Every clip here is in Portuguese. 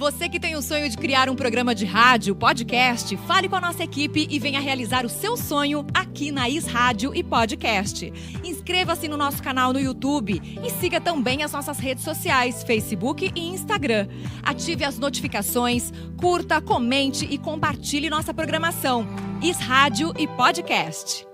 Você que tem o sonho de criar um programa de rádio, podcast, fale com a nossa equipe e venha realizar o seu sonho aqui na Is Rádio e Podcast. Inscreva-se no nosso canal no YouTube e siga também as nossas redes sociais, Facebook e Instagram. Ative as notificações, curta, comente e compartilhe nossa programação. Is Rádio e Podcast.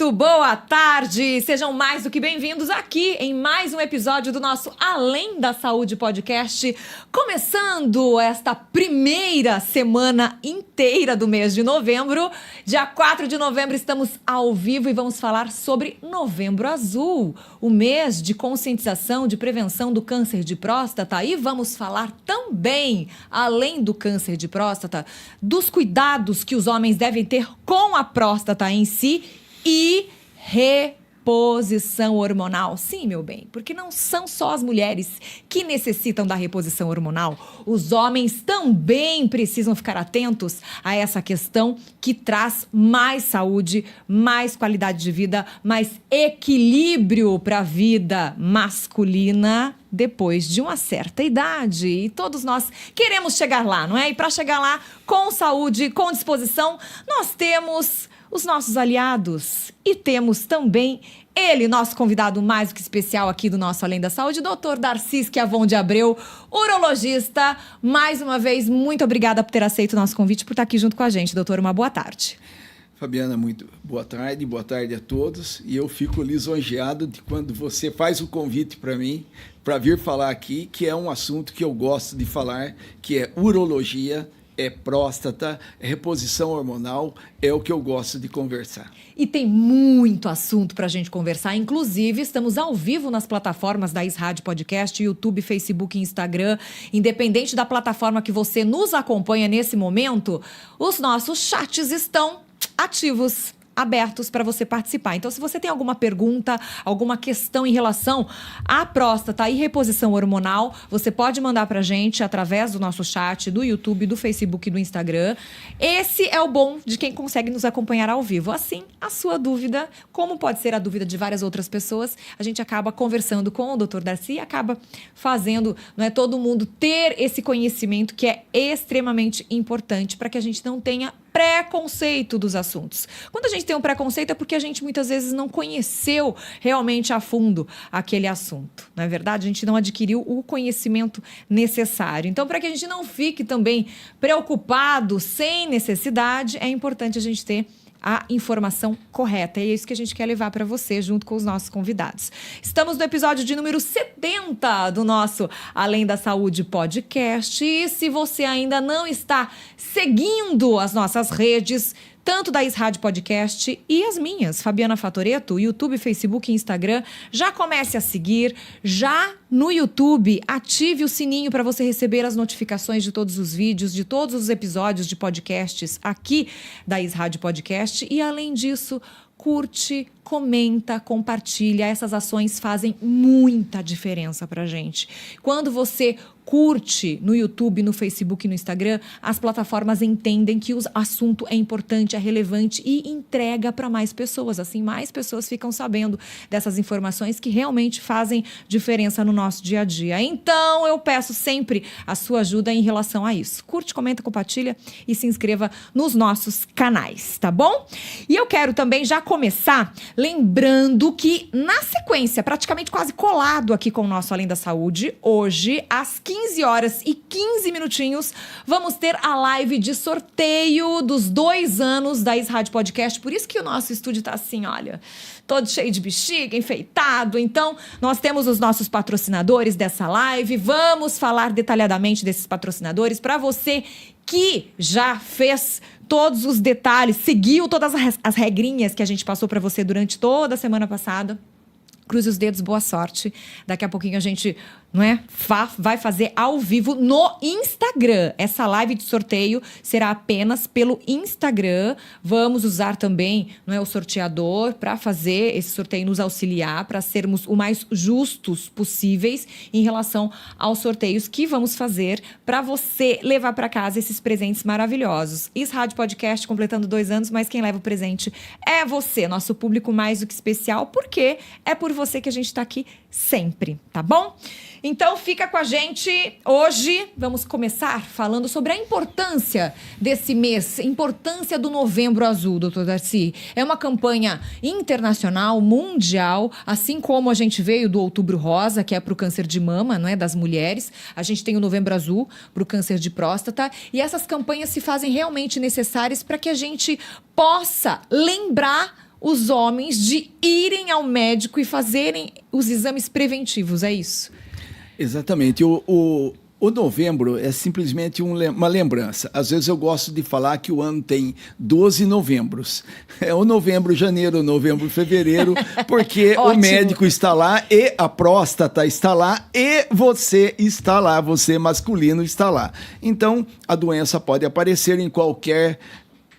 Muito boa tarde! Sejam mais do que bem-vindos aqui em mais um episódio do nosso Além da Saúde Podcast, começando esta primeira semana inteira do mês de novembro. Dia 4 de novembro estamos ao vivo e vamos falar sobre Novembro Azul, o mês de conscientização de prevenção do câncer de próstata, e vamos falar também, além do câncer de próstata, dos cuidados que os homens devem ter com a próstata em si e reposição hormonal. Sim, meu bem, porque não são só as mulheres que necessitam da reposição hormonal. Os homens também precisam ficar atentos a essa questão que traz mais saúde, mais qualidade de vida, mais equilíbrio para a vida masculina depois de uma certa idade. E todos nós queremos chegar lá, não é? E para chegar lá com saúde, com disposição, nós temos os nossos aliados e temos também ele, nosso convidado mais do que especial aqui do nosso Além da Saúde, Dr. Darcy Schiavon de Abreu, urologista. Mais uma vez, muito obrigada por ter aceito o nosso convite, por estar aqui junto com a gente. Doutor, uma boa tarde. Fabiana, muito boa tarde a todos. E eu fico lisonjeado de quando você faz o convite para mim, para vir falar aqui, que é um assunto que eu gosto de falar, que é urologia, é próstata, é reposição hormonal, é o que eu gosto de conversar. E tem muito assunto para a gente conversar. Inclusive, estamos ao vivo nas plataformas da Rádio Podcast, YouTube, Facebook e Instagram. Independente da plataforma que você nos acompanha nesse momento, os nossos chats estão ativos, abertos para você participar. Então, se você tem alguma pergunta, alguma questão em relação à próstata e reposição hormonal, você pode mandar para a gente através do nosso chat, do YouTube, do Facebook e do Instagram. Esse é o bom de quem consegue nos acompanhar ao vivo. Assim, a sua dúvida, como pode ser a dúvida de várias outras pessoas, a gente acaba conversando com o Dr. Darcy e acaba fazendo, não é, todo mundo ter esse conhecimento que é extremamente importante para que a gente não tenha preconceito dos assuntos. Quando a gente tem um preconceito é porque a gente muitas vezes não conheceu realmente a fundo aquele assunto. Não é verdade? A gente não adquiriu o conhecimento necessário. Então, para que a gente não fique também preocupado sem necessidade, é importante a gente ter a informação correta. E é isso que a gente quer levar para você, junto com os nossos convidados. Estamos no episódio de número 70 do nosso Além da Saúde podcast. E se você ainda não está seguindo as nossas redes, tanto da Rádio Podcast e as minhas, Fabiana Fatoretto, YouTube, Facebook e Instagram, já comece a seguir. Já no YouTube, ative o sininho para você receber as notificações de todos os vídeos, de todos os episódios de podcasts aqui da Rádio Podcast. E, além disso, curte, comenta, compartilha. Essas ações fazem muita diferença pra gente. Quando você curte no YouTube, no Facebook e no Instagram, as plataformas entendem que o assunto é importante, é relevante e entrega para mais pessoas. Assim, mais pessoas ficam sabendo dessas informações que realmente fazem diferença no nosso dia a dia. Então, eu peço sempre a sua ajuda em relação a isso. Curte, comenta, compartilha e se inscreva nos nossos canais, tá bom? E eu quero também já começar lembrando que, na sequência, praticamente quase colado aqui com o nosso Além da Saúde, hoje, às 15 horas e 15 minutinhos, vamos ter a live de sorteio dos 2 anos da Rádio Podcast. Por isso que o nosso estúdio tá assim, olha, todo cheio de bexiga, enfeitado. Então, nós temos os nossos patrocinadores dessa live. Vamos falar detalhadamente desses patrocinadores para você que já fez todos os detalhes, seguiu todas as regrinhas que a gente passou para você durante toda a semana passada. Cruze os dedos, boa sorte. Daqui a pouquinho a gente, não é, vai fazer ao vivo no Instagram. Essa live de sorteio será apenas pelo Instagram. Vamos usar também, não é, o sorteador para fazer esse sorteio, nos auxiliar para sermos o mais justos possíveis em relação aos sorteios que vamos fazer para você levar para casa esses presentes maravilhosos. Rádio Podcast completando 2 anos, mas quem leva o presente é você, nosso público mais do que especial, porque é por você que a gente está aqui sempre, tá bom? Então fica com a gente. Hoje vamos começar falando sobre a importância desse mês, importância do Novembro Azul, Dr. Darcy. É uma campanha internacional, mundial, assim como a gente veio do Outubro Rosa, que é para o câncer de mama, não é, das mulheres. A gente tem o Novembro Azul para o câncer de próstata. E essas campanhas se fazem realmente necessárias para que a gente possa lembrar os homens de irem ao médico e fazerem os exames preventivos, é isso? Exatamente. O novembro é simplesmente uma lembrança. Às vezes eu gosto de falar que o ano tem 12 novembros. É o novembro, janeiro, novembro, fevereiro, porque o médico está lá e a próstata está lá e você está lá, você masculino está lá. Então, a doença pode aparecer em qualquer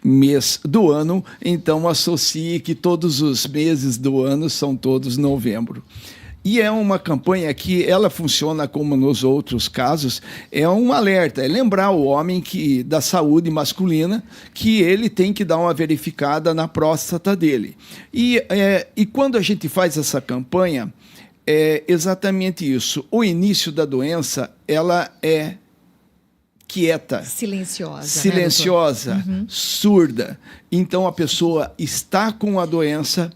mês do ano, então associe que todos os meses do ano são todos novembro. E é uma campanha que ela funciona como nos outros casos, é um alerta, é lembrar o homem que, da saúde masculina, que ele tem que dar uma verificada na próstata dele. E quando a gente faz essa campanha, É exatamente isso. O início da doença, ela é quieta, silenciosa, né, surda. Então a pessoa está com a doença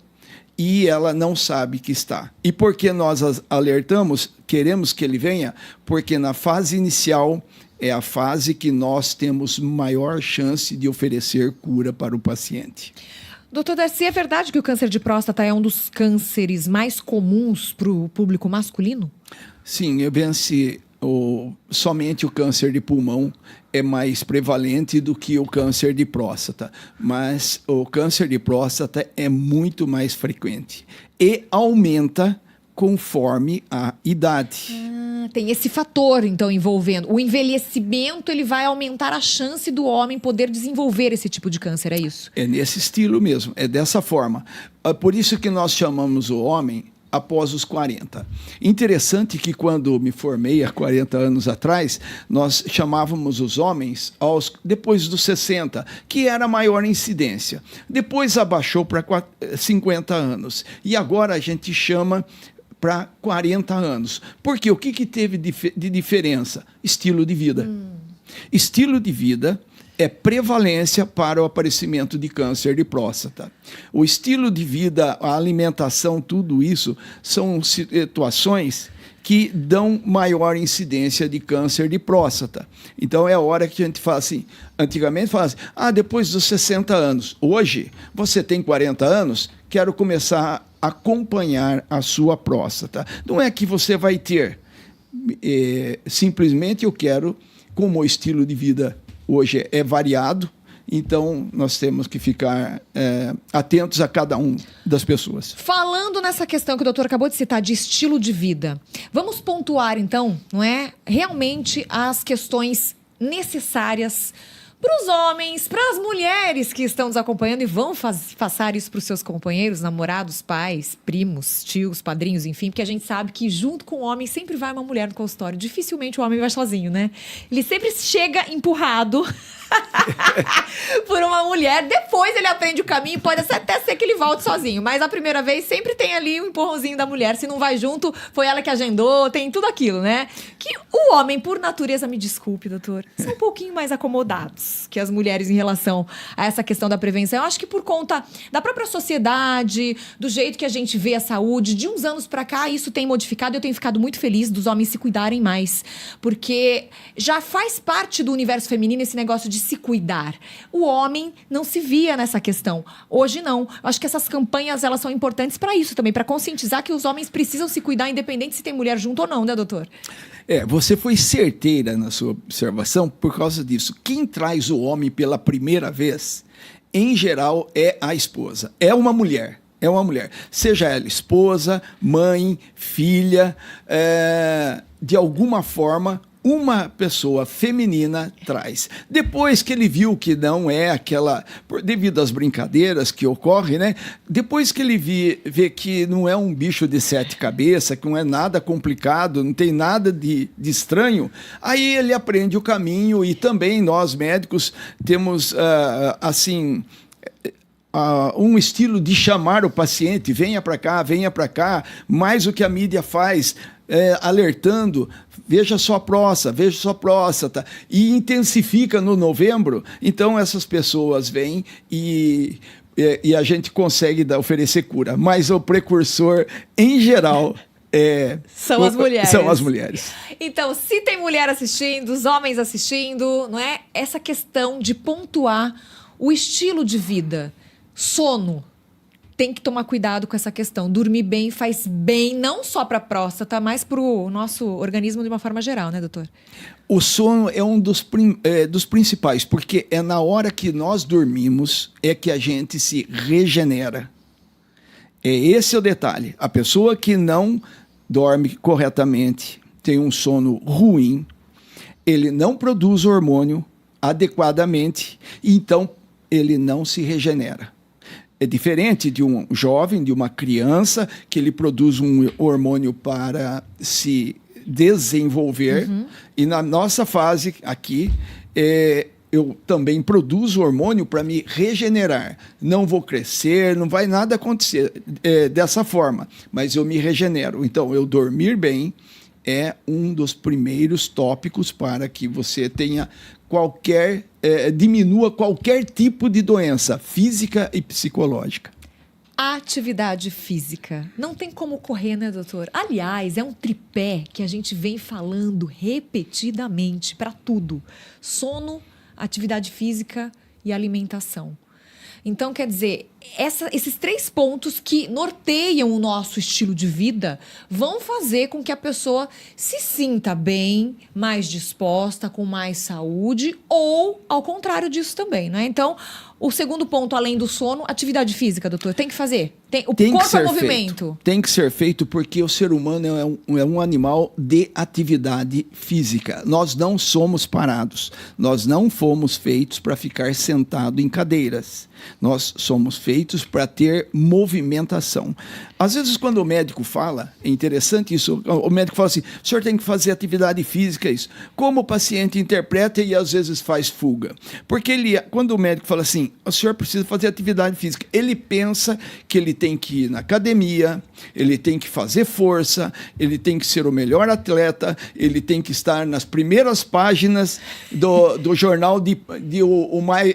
e ela não sabe que está. E por que nós alertamos, queremos que ele venha? Porque na fase inicial é a fase que nós temos maior chance de oferecer cura para o paciente. Doutor Darcy, é verdade que o câncer de próstata é um dos cânceres mais comuns para o público masculino? Sim, somente o câncer de pulmão é mais prevalente do que o câncer de próstata, mas o câncer de próstata é muito mais frequente e aumenta conforme a idade. Tem esse fator, então, envolvendo. O envelhecimento, ele vai aumentar a chance do homem poder desenvolver esse tipo de câncer, é isso? É nesse estilo mesmo, é dessa forma. Por isso que nós chamamos o homem após os 40. Interessante que quando me formei há 40 anos atrás, nós chamávamos os homens depois dos 60, que era a maior incidência. Depois abaixou para 50 anos. E agora a gente chama para 40 anos. Porque o que teve de diferença? Estilo de vida. Estilo de vida é prevalência para o aparecimento de câncer de próstata. O estilo de vida, a alimentação, tudo isso são situações que dão maior incidência de câncer de próstata. Então é a hora que a gente fala assim, antigamente falava assim, depois dos 60 anos. Hoje, você tem 40 anos, quero começar a acompanhar a sua próstata. Não é que você vai ter, simplesmente eu quero, como o estilo de vida hoje é variado, então nós temos que ficar atentos a cada um das pessoas. Falando nessa questão que o doutor acabou de citar, de estilo de vida, vamos pontuar então, não é? Realmente as questões necessárias para os homens, para as mulheres que estão nos acompanhando e vão passar isso para os seus companheiros, namorados, pais, primos, tios, padrinhos, enfim, porque a gente sabe que junto com o homem sempre vai uma mulher no consultório. Dificilmente o homem vai sozinho, né? Ele sempre chega empurrado por uma mulher, depois ele aprende o caminho, pode até ser que ele volte sozinho, mas a primeira vez sempre tem ali um empurrãozinho da mulher, se não vai junto, foi ela que agendou, tem tudo aquilo, né? Que o homem, por natureza, me desculpe, doutor, são um pouquinho mais acomodados que as mulheres em relação a essa questão da prevenção. Eu acho que por conta da própria sociedade, do jeito que a gente vê a saúde, de uns anos pra cá, isso tem modificado e eu tenho ficado muito feliz dos homens se cuidarem mais, porque já faz parte do universo feminino esse negócio de se cuidar. O homem não se via nessa questão. Hoje não. Eu acho que essas campanhas, elas são importantes para isso também, para conscientizar que os homens precisam se cuidar independente se tem mulher junto ou não, né, doutor? Você foi certeira na sua observação por causa disso. Quem traz o homem pela primeira vez, em geral, é a esposa. É uma mulher. É uma mulher. Seja ela esposa, mãe, filha, de alguma forma, uma pessoa feminina traz. Depois que ele viu que não é aquela, devido às brincadeiras que ocorrem, né? Depois que ele vê que não é um bicho de 7 cabeças, que não é nada complicado, não tem nada de estranho, aí ele aprende o caminho e também nós médicos temos, um estilo de chamar o paciente, venha para cá, mais o que a mídia faz, alertando, veja sua próstata, e intensifica no novembro. Então essas pessoas vêm e a gente consegue oferecer cura, mas o precursor, em geral, são as mulheres. São as mulheres. Então, se tem mulher assistindo, os homens assistindo, não é? Essa questão de pontuar o estilo de vida, sono, tem que tomar cuidado com essa questão. Dormir bem faz bem, não só para a próstata, mas para o nosso organismo de uma forma geral, né, doutor? O sono é um dos principais, porque é na hora que nós dormimos que a gente se regenera. Esse é o detalhe. A pessoa que não dorme corretamente, tem um sono ruim, ele não produz hormônio adequadamente, então ele não se regenera. É diferente de um jovem, de uma criança, que ele produz um hormônio para se desenvolver. E na nossa fase aqui, eu também produzo hormônio para me regenerar. Não vou crescer, não vai nada acontecer dessa forma, mas eu me regenero. Então, eu dormir bem é um dos primeiros tópicos para que você tenha diminua qualquer tipo de doença física e psicológica. Atividade física. Não tem como correr, né, doutor? Aliás, é um tripé que a gente vem falando repetidamente para tudo: sono, atividade física e alimentação. Então, quer dizer, esses 3 pontos que norteiam o nosso estilo de vida vão fazer com que a pessoa se sinta bem, mais disposta, com mais saúde, ou ao contrário disso também, né? Então, o segundo ponto, além do sono, atividade física, doutor, tem que fazer? O corpo é movimento. Tem que ser feito porque o ser humano é um animal de atividade física. Nós não somos parados. Nós não fomos feitos para ficar sentado em cadeiras. Nós somos feitos para ter movimentação. Às vezes, quando o médico fala, é interessante isso, o médico fala assim: o senhor tem que fazer atividade física, isso. Como o paciente interpreta e às vezes faz fuga? Porque quando o médico fala assim, o senhor precisa fazer atividade física, ele pensa que ele tem que ir na academia, ele tem que fazer força, ele tem que ser o melhor atleta, ele tem que estar nas primeiras páginas do jornal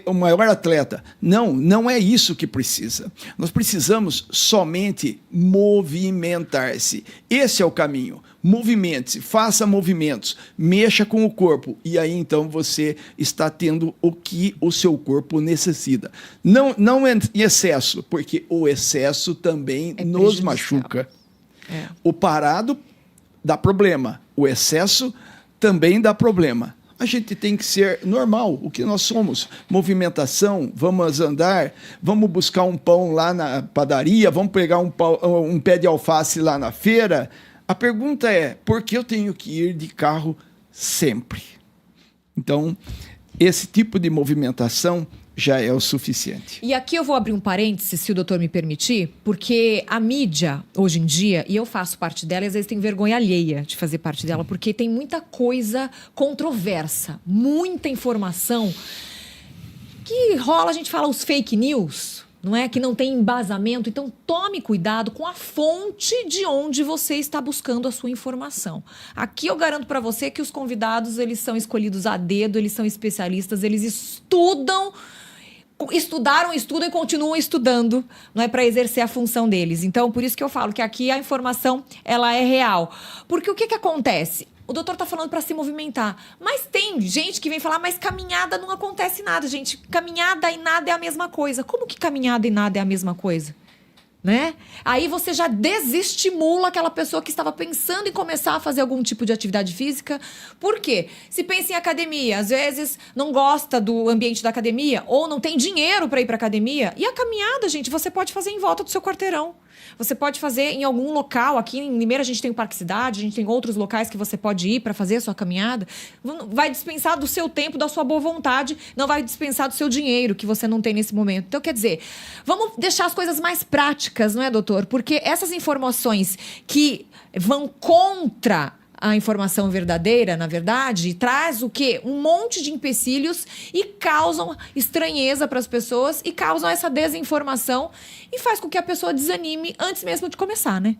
o maior atleta. Não é isso que precisa. Nós precisamos somente movimentar-se. Esse é o caminho. Movimente-se, faça movimentos, mexa com o corpo e aí então você está tendo o que o seu corpo necessita. Não em excesso, porque o excesso também nos machuca. O parado dá problema, o excesso também dá problema. A gente tem que ser normal, o que nós somos. Movimentação, vamos andar, vamos buscar um pão lá na padaria, vamos pegar um pé de alface lá na feira. A pergunta é, por que eu tenho que ir de carro sempre? Então, esse tipo de movimentação já é o suficiente. E aqui eu vou abrir um parêntese, se o doutor me permitir, porque a mídia, hoje em dia, e eu faço parte dela, e às vezes tenho vergonha alheia de fazer parte dela, porque tem muita coisa controversa, muita informação que rola, a gente fala os fake news, não é? Que não tem embasamento. Então, tome cuidado com a fonte de onde você está buscando a sua informação. Aqui eu garanto para você que os convidados, eles são escolhidos a dedo, eles são especialistas, eles estudam e continuam estudando, não é, para exercer a função deles. Então, por isso que eu falo que aqui a informação, ela é real. Porque o que acontece? O doutor está falando para se movimentar, mas tem gente que vem falar, mas caminhada não acontece nada, gente. Caminhada e nada é a mesma coisa. Como que caminhada e nada é a mesma coisa? Né? Aí você já desestimula aquela pessoa que estava pensando em começar a fazer algum tipo de atividade física. Por quê? Se pensa em academia, às vezes não gosta do ambiente da academia ou não tem dinheiro para ir para academia. E a caminhada, gente, você pode fazer em volta do seu quarteirão. Você pode fazer em algum local. Aqui em Limeira a gente tem o Parque Cidade, a gente tem outros locais que você pode ir para fazer a sua caminhada. Vai dispensar do seu tempo, da sua boa vontade, não vai dispensar do seu dinheiro que você não tem nesse momento. Então, quer dizer, vamos deixar as coisas mais práticas, não é, doutor? Porque essas informações que vão contra a informação verdadeira, na verdade, traz o quê? Um monte de empecilhos e causam estranheza para as pessoas e causam essa desinformação e faz com que a pessoa desanime antes mesmo de começar, né?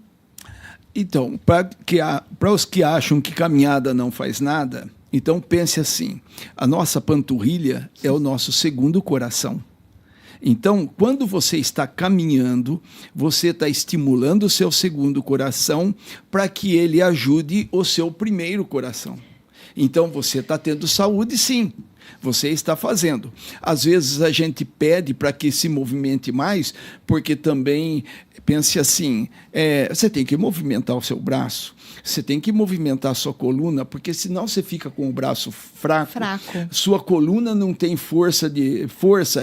Então, para os que acham que caminhada não faz nada, então pense assim, a nossa panturrilha é o nosso segundo coração. Então, quando você está caminhando, você está estimulando o seu segundo coração para que ele ajude o seu primeiro coração. Então, você está tendo saúde, sim. Você está fazendo. Às vezes, a gente pede para que se movimente mais, porque também, pense assim, você tem que movimentar o seu braço, você tem que movimentar a sua coluna, porque senão você fica com o braço fraco. Sua coluna não tem força,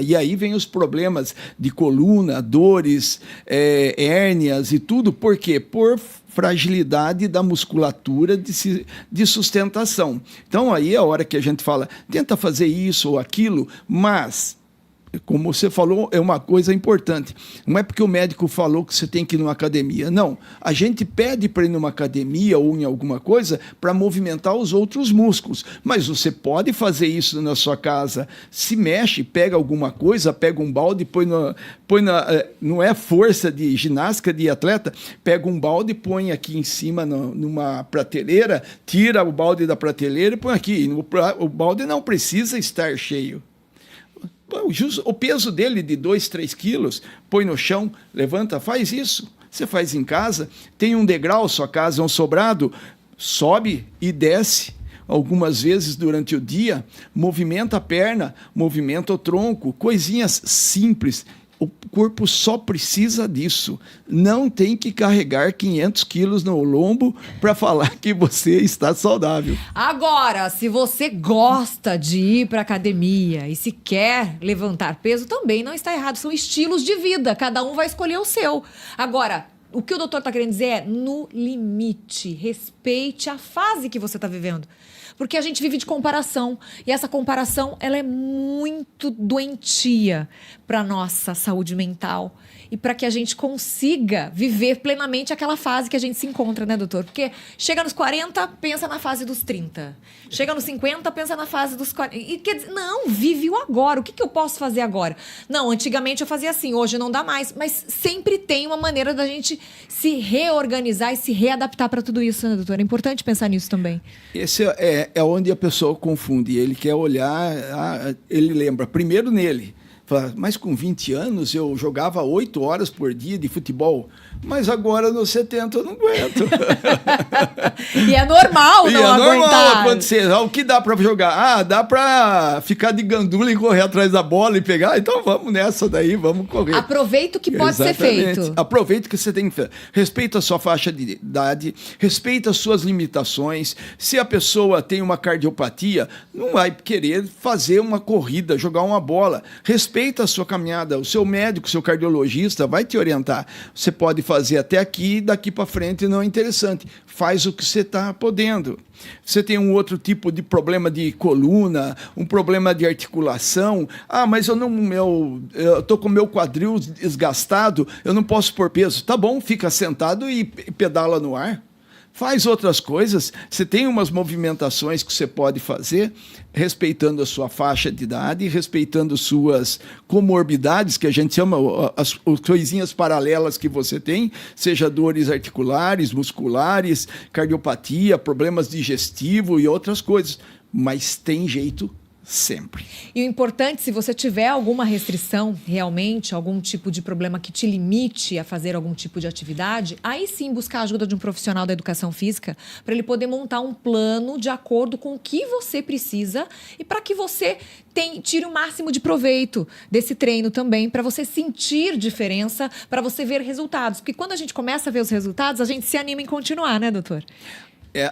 e aí vem os problemas de coluna, dores, hérnias e tudo. Por quê? Por fragilidade da musculatura de sustentação. Então, aí é a hora que a gente fala, tenta fazer isso ou aquilo, mas como você falou, é uma coisa importante. Não é porque o médico falou que você tem que ir numa academia. Não. A gente pede para ir numa academia ou em alguma coisa para movimentar os outros músculos. Mas você pode fazer isso na sua casa. Se mexe, pega alguma coisa, pega um balde, não é força de ginástica de atleta, pega um balde, põe aqui em cima numa prateleira, tira o balde da prateleira e põe aqui. O balde não precisa estar cheio. O peso dele de 2, 3 quilos, põe no chão, levanta, faz isso. Você faz em casa, tem um degrau, sua casa é um sobrado, sobe e desce algumas vezes durante o dia, movimenta a perna, movimenta o tronco, coisinhas simples. O corpo só precisa disso. Não tem que carregar 500 quilos no lombo para falar que você está saudável. Agora, se você gosta de ir para academia e se quer levantar peso, também não está errado. São estilos de vida. Cada um vai escolher o seu. Agora, o que o doutor está querendo dizer é no limite. Respeite a fase que você está vivendo. Porque a gente vive de comparação. E essa comparação, ela é muito doentia para a nossa saúde mental. E para que a gente consiga viver plenamente aquela fase que a gente se encontra, né, doutor? Porque chega nos 40, pensa na fase dos 30. Chega nos 50, pensa na fase dos 40. E quer dizer, não, vive o agora. O que eu posso fazer agora? Não, antigamente eu fazia assim, hoje não dá mais. Mas sempre tem uma maneira da gente se reorganizar e se readaptar para tudo isso, né, doutor? É importante pensar nisso também. Esse é onde a pessoa confunde. Ele quer olhar, ele lembra primeiro nele. Fala, mas com 20 anos eu jogava 8 horas por dia de futebol, mas agora nos 70 eu não aguento. E é normal não aguentar. Normal acontecer. O que dá para jogar? Dá para ficar de gandula e correr atrás da bola e pegar? Então vamos nessa daí, vamos correr. Aproveita o que pode ser feito. Aproveita o que você tem que fazer. Respeita a sua faixa de idade, respeita as suas limitações. Se a pessoa tem uma cardiopatia, não vai querer fazer uma corrida, jogar uma bola. Respeita a sua caminhada. O seu médico, o seu cardiologista vai te orientar. Você pode fazer até aqui, daqui para frente não é interessante. Faz o que você está podendo. Você tem um outro tipo de problema de coluna, um problema de articulação. Mas eu estou com o meu quadril desgastado, eu não posso pôr peso. Tá bom, fica sentado e pedala no ar. Faz outras coisas. Você tem umas movimentações que você pode fazer, respeitando a sua faixa de idade, respeitando suas comorbidades, que a gente chama as coisinhas paralelas que você tem, seja dores articulares, musculares, cardiopatia, problemas digestivos e outras coisas. Mas tem jeito sempre. E o importante, se você tiver alguma restrição, realmente, algum tipo de problema que te limite a fazer algum tipo de atividade, aí sim buscar a ajuda de um profissional da educação física para ele poder montar um plano de acordo com o que você precisa e para que você tire o máximo de proveito desse treino também, para você sentir diferença, para você ver resultados. Porque quando a gente começa a ver os resultados, a gente se anima em continuar, né, doutor?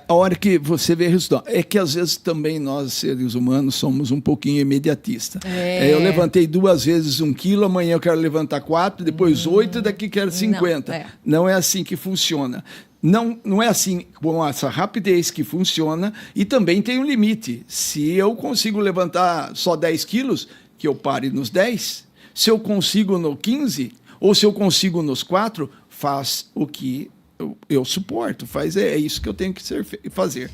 A hora que você vê resultado. É que às vezes também nós, seres humanos, somos um pouquinho imediatistas. Eu levantei 2 vezes 1 quilo, amanhã eu quero levantar 4, depois 8, daqui quero 50. Não é assim que funciona. Não é assim com essa rapidez que funciona e também tem um limite. Se eu consigo levantar só 10 quilos, que eu pare nos 10. Se eu consigo no 15, ou se eu consigo nos 4, faz o que eu suporto, é isso que eu tenho que fazer.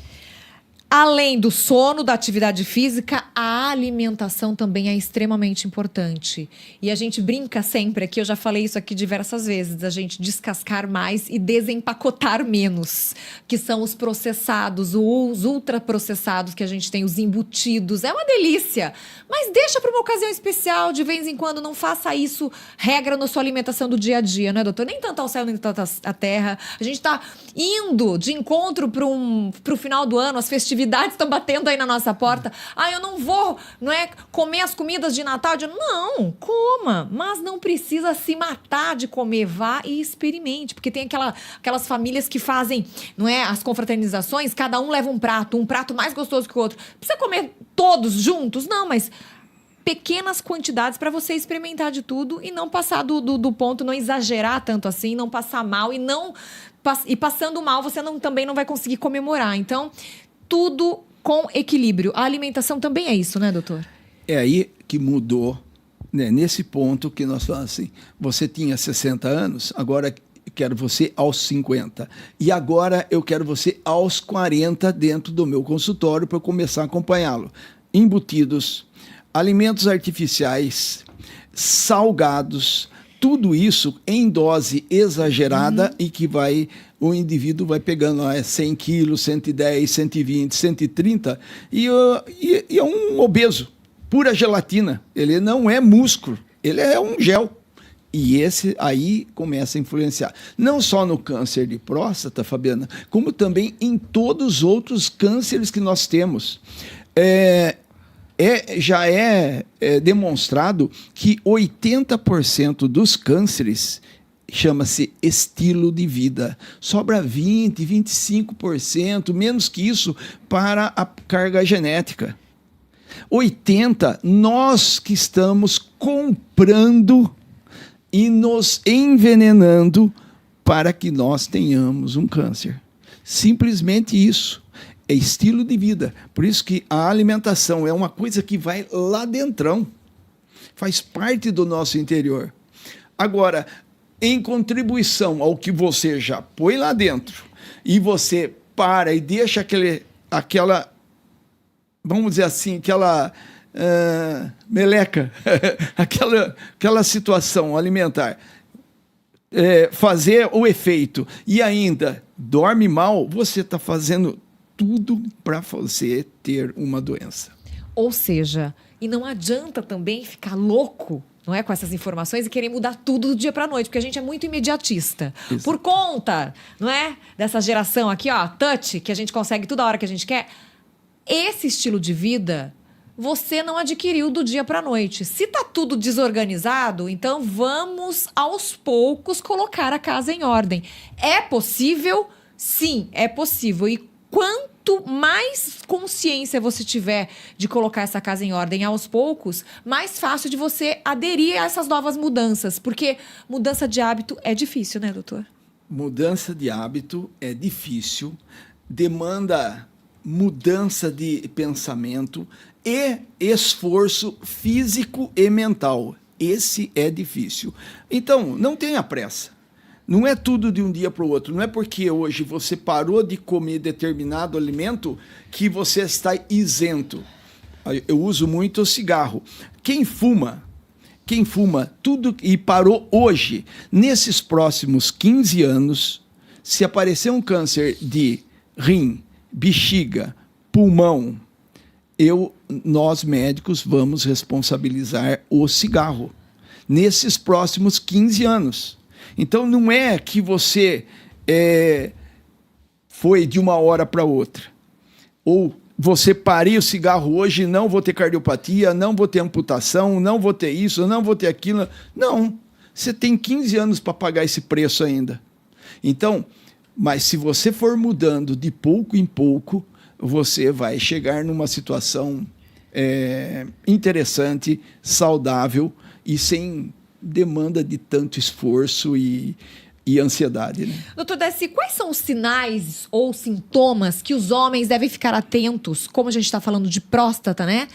Além do sono, da atividade física, a alimentação também é extremamente importante. E a gente brinca sempre aqui, eu já falei isso aqui diversas vezes, a gente descascar mais e desempacotar menos, que são os processados, os ultraprocessados que a gente tem, os embutidos. É uma delícia, mas deixa para uma ocasião especial, de vez em quando, não faça isso regra na sua alimentação do dia a dia, né, doutor? Nem tanto ao céu, nem tanto à terra. A gente está indo de encontro para o final do ano, as festividades estão batendo aí na nossa porta. Eu não vou, comer as comidas de Natal. Não, coma, mas não precisa se matar de comer. Vá e experimente, porque tem aquelas famílias que fazem, as confraternizações, cada um leva um prato mais gostoso que o outro. Precisa comer todos juntos? Não, mas pequenas quantidades para você experimentar de tudo e não passar do ponto, não exagerar tanto assim, não passar mal e passando mal você também não vai conseguir comemorar. Então, tudo com equilíbrio. A alimentação também é isso, né, doutor? É aí que mudou né, nesse ponto que nós falamos assim, você tinha 60 anos, agora quero você aos 50. E agora eu quero você aos 40 dentro do meu consultório para eu começar a acompanhá-lo. Embutidos, alimentos artificiais, salgados, tudo isso em dose exagerada e que o indivíduo vai pegando 100 quilos, 110, 120, 130 e é um obeso, pura gelatina. Ele não é músculo, ele é um gel. E esse aí começa a influenciar. Não só no câncer de próstata, Fabiana, como também em todos os outros cânceres que nós temos. Já é demonstrado que 80% dos cânceres chama-se estilo de vida. Sobra 20%, 25%, menos que isso, para a carga genética. 80%, nós que estamos comprando e nos envenenando para que nós tenhamos um câncer. Simplesmente isso. É estilo de vida. Por isso que a alimentação é uma coisa que vai lá dentrão. Faz parte do nosso interior. Agora, em contribuição ao que você já põe lá dentro, e você para e deixa aquela, vamos dizer assim, aquela meleca, aquela situação alimentar, fazer o efeito e ainda dorme mal, você está fazendo tudo para você ter uma doença. Ou seja, e não adianta também ficar louco, não é, com essas informações e querer mudar tudo do dia para a noite, porque a gente é muito imediatista. Isso. Por conta, não é, dessa geração aqui, ó, touch, que a gente consegue toda hora que a gente quer. Esse estilo de vida você não adquiriu do dia para a noite. Se tá tudo desorganizado, então vamos aos poucos colocar a casa em ordem. É possível? Sim, é possível. E quanto mais consciência você tiver de colocar essa casa em ordem aos poucos, mais fácil de você aderir a essas novas mudanças. Porque mudança de hábito é difícil, né, doutor? Mudança de hábito é difícil, demanda mudança de pensamento e esforço físico e mental. Esse é difícil. Então, não tenha pressa. Não é tudo de um dia para o outro. Não é porque hoje você parou de comer determinado alimento que você está isento. Eu uso muito o cigarro. Quem fuma tudo e parou hoje, nesses próximos 15 anos, se aparecer um câncer de rim, bexiga, pulmão, nós médicos vamos responsabilizar o cigarro nesses próximos 15 anos. Então, não é que você foi de uma hora para outra. Ou você parei o cigarro hoje, não vou ter cardiopatia, não vou ter amputação, não vou ter isso, não vou ter aquilo. Não, você tem 15 anos para pagar esse preço ainda. Então, mas se você for mudando de pouco em pouco, você vai chegar numa situação interessante, saudável e sem demanda de tanto esforço e ansiedade. Né? Doutor Décio, quais são os sinais ou sintomas que os homens devem ficar atentos, como a gente está falando de próstata, né?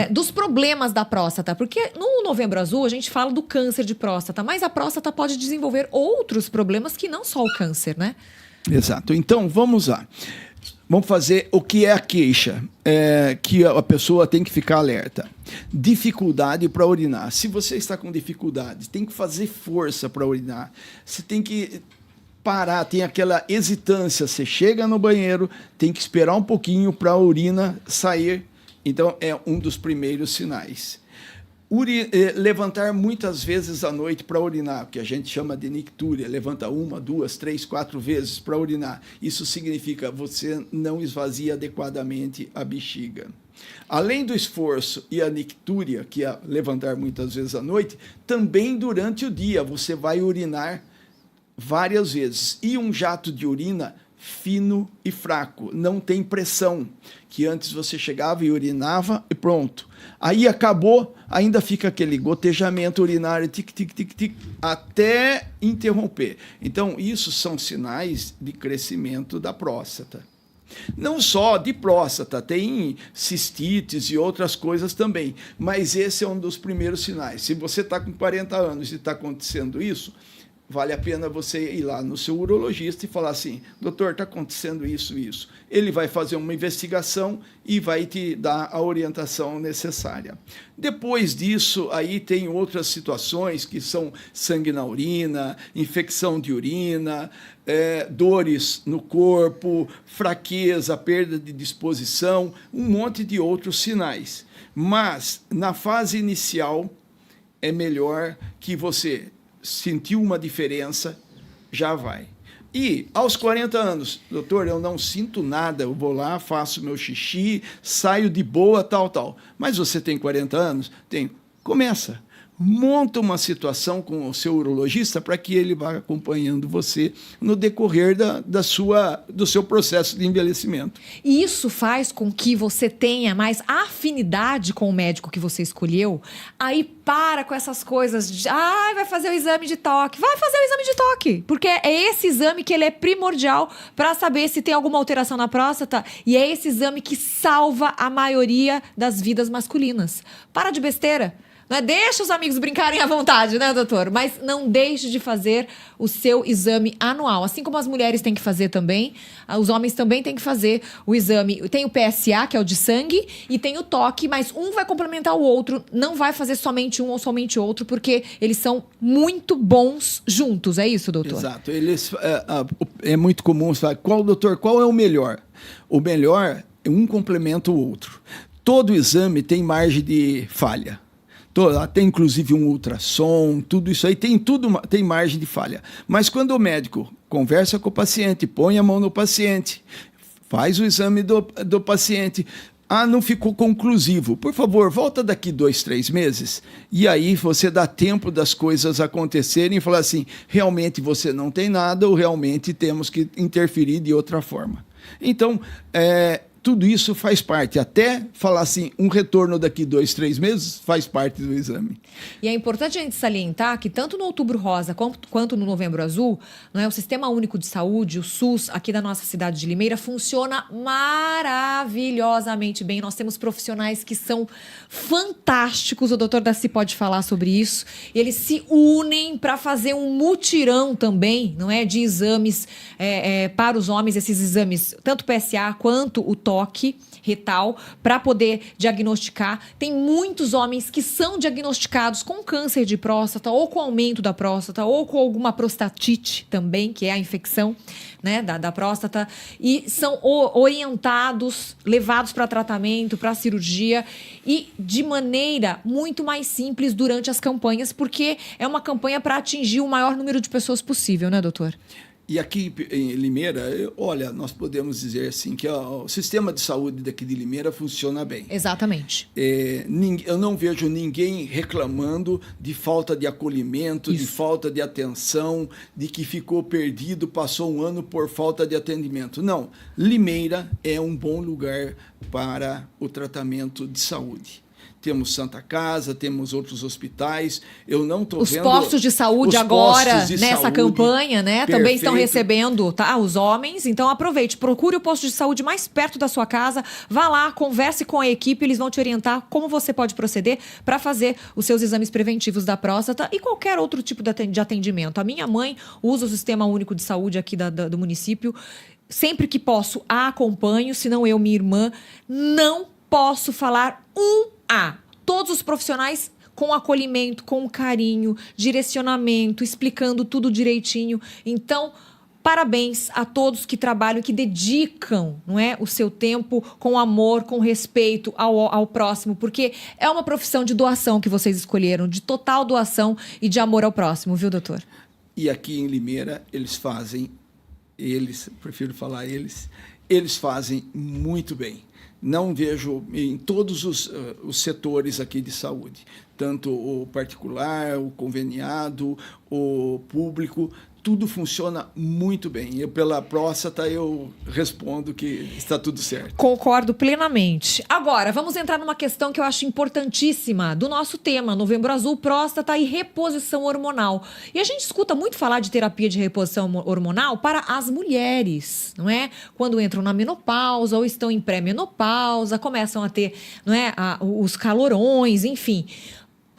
Dos problemas da próstata. Porque no Novembro Azul a gente fala do câncer de próstata, mas a próstata pode desenvolver outros problemas que não só o câncer, né? Exato. Então, vamos lá. Vamos fazer o que é a queixa, que a pessoa tem que ficar alerta. Dificuldade para urinar. Se você está com dificuldade, tem que fazer força para urinar. Você tem que parar, tem aquela hesitância. Você chega no banheiro, tem que esperar um pouquinho para a urina sair. Então, é um dos primeiros sinais. Levantar muitas vezes à noite para urinar, que a gente chama de nictúria, levanta 1, 2, 3, 4 vezes para urinar. Isso significa você não esvazia adequadamente a bexiga. Além do esforço e a nictúria, que é levantar muitas vezes à noite, também durante o dia você vai urinar várias vezes. E um jato de urina fino e fraco, não tem pressão, que antes você chegava e urinava e pronto. Aí acabou, ainda fica aquele gotejamento urinário, tic, tic, tic, tic, até interromper. Então, isso são sinais de crescimento da próstata. Não só de próstata, tem cistites e outras coisas também, mas esse é um dos primeiros sinais. Se você está com 40 anos e está acontecendo isso, vale a pena você ir lá no seu urologista e falar assim, doutor, está acontecendo isso e isso. Ele vai fazer uma investigação e vai te dar a orientação necessária. Depois disso, aí tem outras situações que são sangue na urina, infecção de urina, dores no corpo, fraqueza, perda de disposição, um monte de outros sinais. Mas, na fase inicial, é melhor que você sentiu uma diferença, já vai. E aos 40 anos, doutor, eu não sinto nada, eu vou lá, faço meu xixi, saio de boa, tal. Mas você tem 40 anos? Tenho. Começa. Monta uma situação com o seu urologista para que ele vá acompanhando você no decorrer do seu processo de envelhecimento. E isso faz com que você tenha mais afinidade com o médico que você escolheu. Aí para com essas coisas de vai fazer o exame de toque. Vai fazer o exame de toque. Porque é esse exame que ele é primordial para saber se tem alguma alteração na próstata. E é esse exame que salva a maioria das vidas masculinas. Para de besteira. Não é? Deixa os amigos brincarem à vontade, né, doutor? Mas não deixe de fazer o seu exame anual. Assim como as mulheres têm que fazer também, os homens também têm que fazer o exame. Tem o PSA, que é o de sangue, e tem o toque, mas um vai complementar o outro. Não vai fazer somente um ou somente outro, porque eles são muito bons juntos. É isso, doutor? Exato. É muito comum falar, doutor, qual é o melhor? O melhor, um complementa o outro. Todo exame tem margem de falha. Tem inclusive um ultrassom, tudo isso aí, tem margem de falha. Mas quando o médico conversa com o paciente, põe a mão no paciente, faz o exame do paciente, não ficou conclusivo, por favor, volta daqui 2, 3 meses, e aí você dá tempo das coisas acontecerem e falar assim, realmente você não tem nada ou realmente temos que interferir de outra forma. Então, tudo isso faz parte, até falar assim, um retorno daqui 2, 3 meses faz parte do exame. E é importante a gente salientar que tanto no Outubro Rosa quanto no Novembro Azul, não é, o Sistema Único de Saúde, o SUS, aqui da nossa cidade de Limeira, funciona maravilhosamente bem. Nós temos profissionais que são fantásticos, o doutor Daci pode falar sobre isso. Eles se unem para fazer um mutirão também, não é, de exames para os homens, esses exames, tanto PSA quanto o toque retal, para poder diagnosticar. Tem muitos homens que são diagnosticados com câncer de próstata, ou com aumento da próstata, ou com alguma prostatite também, que é a infecção, né, da próstata, e são orientados, levados para tratamento, para cirurgia, e de maneira muito mais simples durante as campanhas, porque é uma campanha para atingir o maior número de pessoas possível, né, doutor? E aqui em Limeira, olha, nós podemos dizer assim que o sistema de saúde daqui de Limeira funciona bem. Exatamente. Eu não vejo ninguém reclamando de falta de acolhimento, de falta de atenção, de que ficou perdido, passou um ano por falta de atendimento. Não, Limeira é um bom lugar para o tratamento de saúde. Temos Santa Casa, temos outros hospitais. Eu não estou vendo... Os postos de saúde agora, nessa campanha, né? Perfeito. Também estão recebendo, tá, os homens. Então, aproveite, procure o posto de saúde mais perto da sua casa. Vá lá, converse com a equipe, eles vão te orientar como você pode proceder para fazer os seus exames preventivos da próstata e qualquer outro tipo de atendimento. A minha mãe usa o Sistema Único de Saúde aqui do município. Sempre que posso, a acompanho, senão eu, minha irmã, não posso falar todos os profissionais com acolhimento, com carinho, direcionamento, explicando tudo direitinho. Então, parabéns a todos que trabalham, que dedicam, não é, o seu tempo com amor, com respeito ao próximo, porque é uma profissão de doação que vocês escolheram, de total doação e de amor ao próximo, viu, doutor? E aqui em Limeira, eles fazem muito bem. Não vejo em todos os setores aqui de saúde, tanto o particular, o conveniado, o público, tudo funciona muito bem. Eu, pela próstata, eu respondo que está tudo certo. Concordo plenamente. Agora, vamos entrar numa questão que eu acho importantíssima do nosso tema, Novembro Azul, próstata e reposição hormonal. E a gente escuta muito falar de terapia de reposição hormonal para as mulheres, não é? Quando entram na menopausa ou estão em pré-menopausa, começam a ter, não é, os calorões, enfim.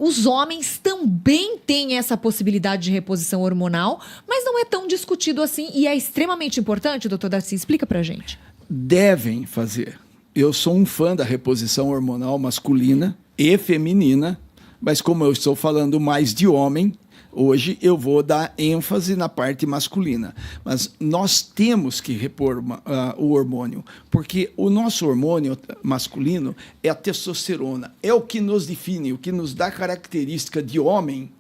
Os homens também têm essa possibilidade de reposição hormonal, mas não é tão discutido assim e é extremamente importante, doutor Darcy. Explica pra gente. Devem fazer. Eu sou um fã da reposição hormonal masculina e feminina, mas como eu estou falando mais de homem, hoje eu vou dar ênfase na parte masculina. Mas nós temos que repor o hormônio, porque o nosso hormônio masculino é a testosterona. É o que nos define, o que nos dá característica de homem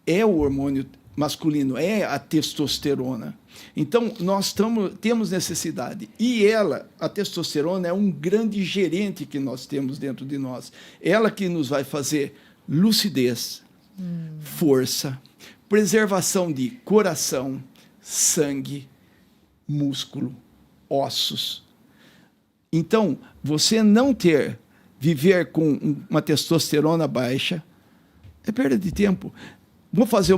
é o hormônio masculino, é a testosterona. Então, nós temos necessidade. E ela, a testosterona, é um grande gerente que nós temos dentro de nós. Ela que nos vai fazer lucidez, força, preservação de coração, sangue, músculo, ossos. Então, você não viver com uma testosterona baixa é perda de tempo. Vou fazer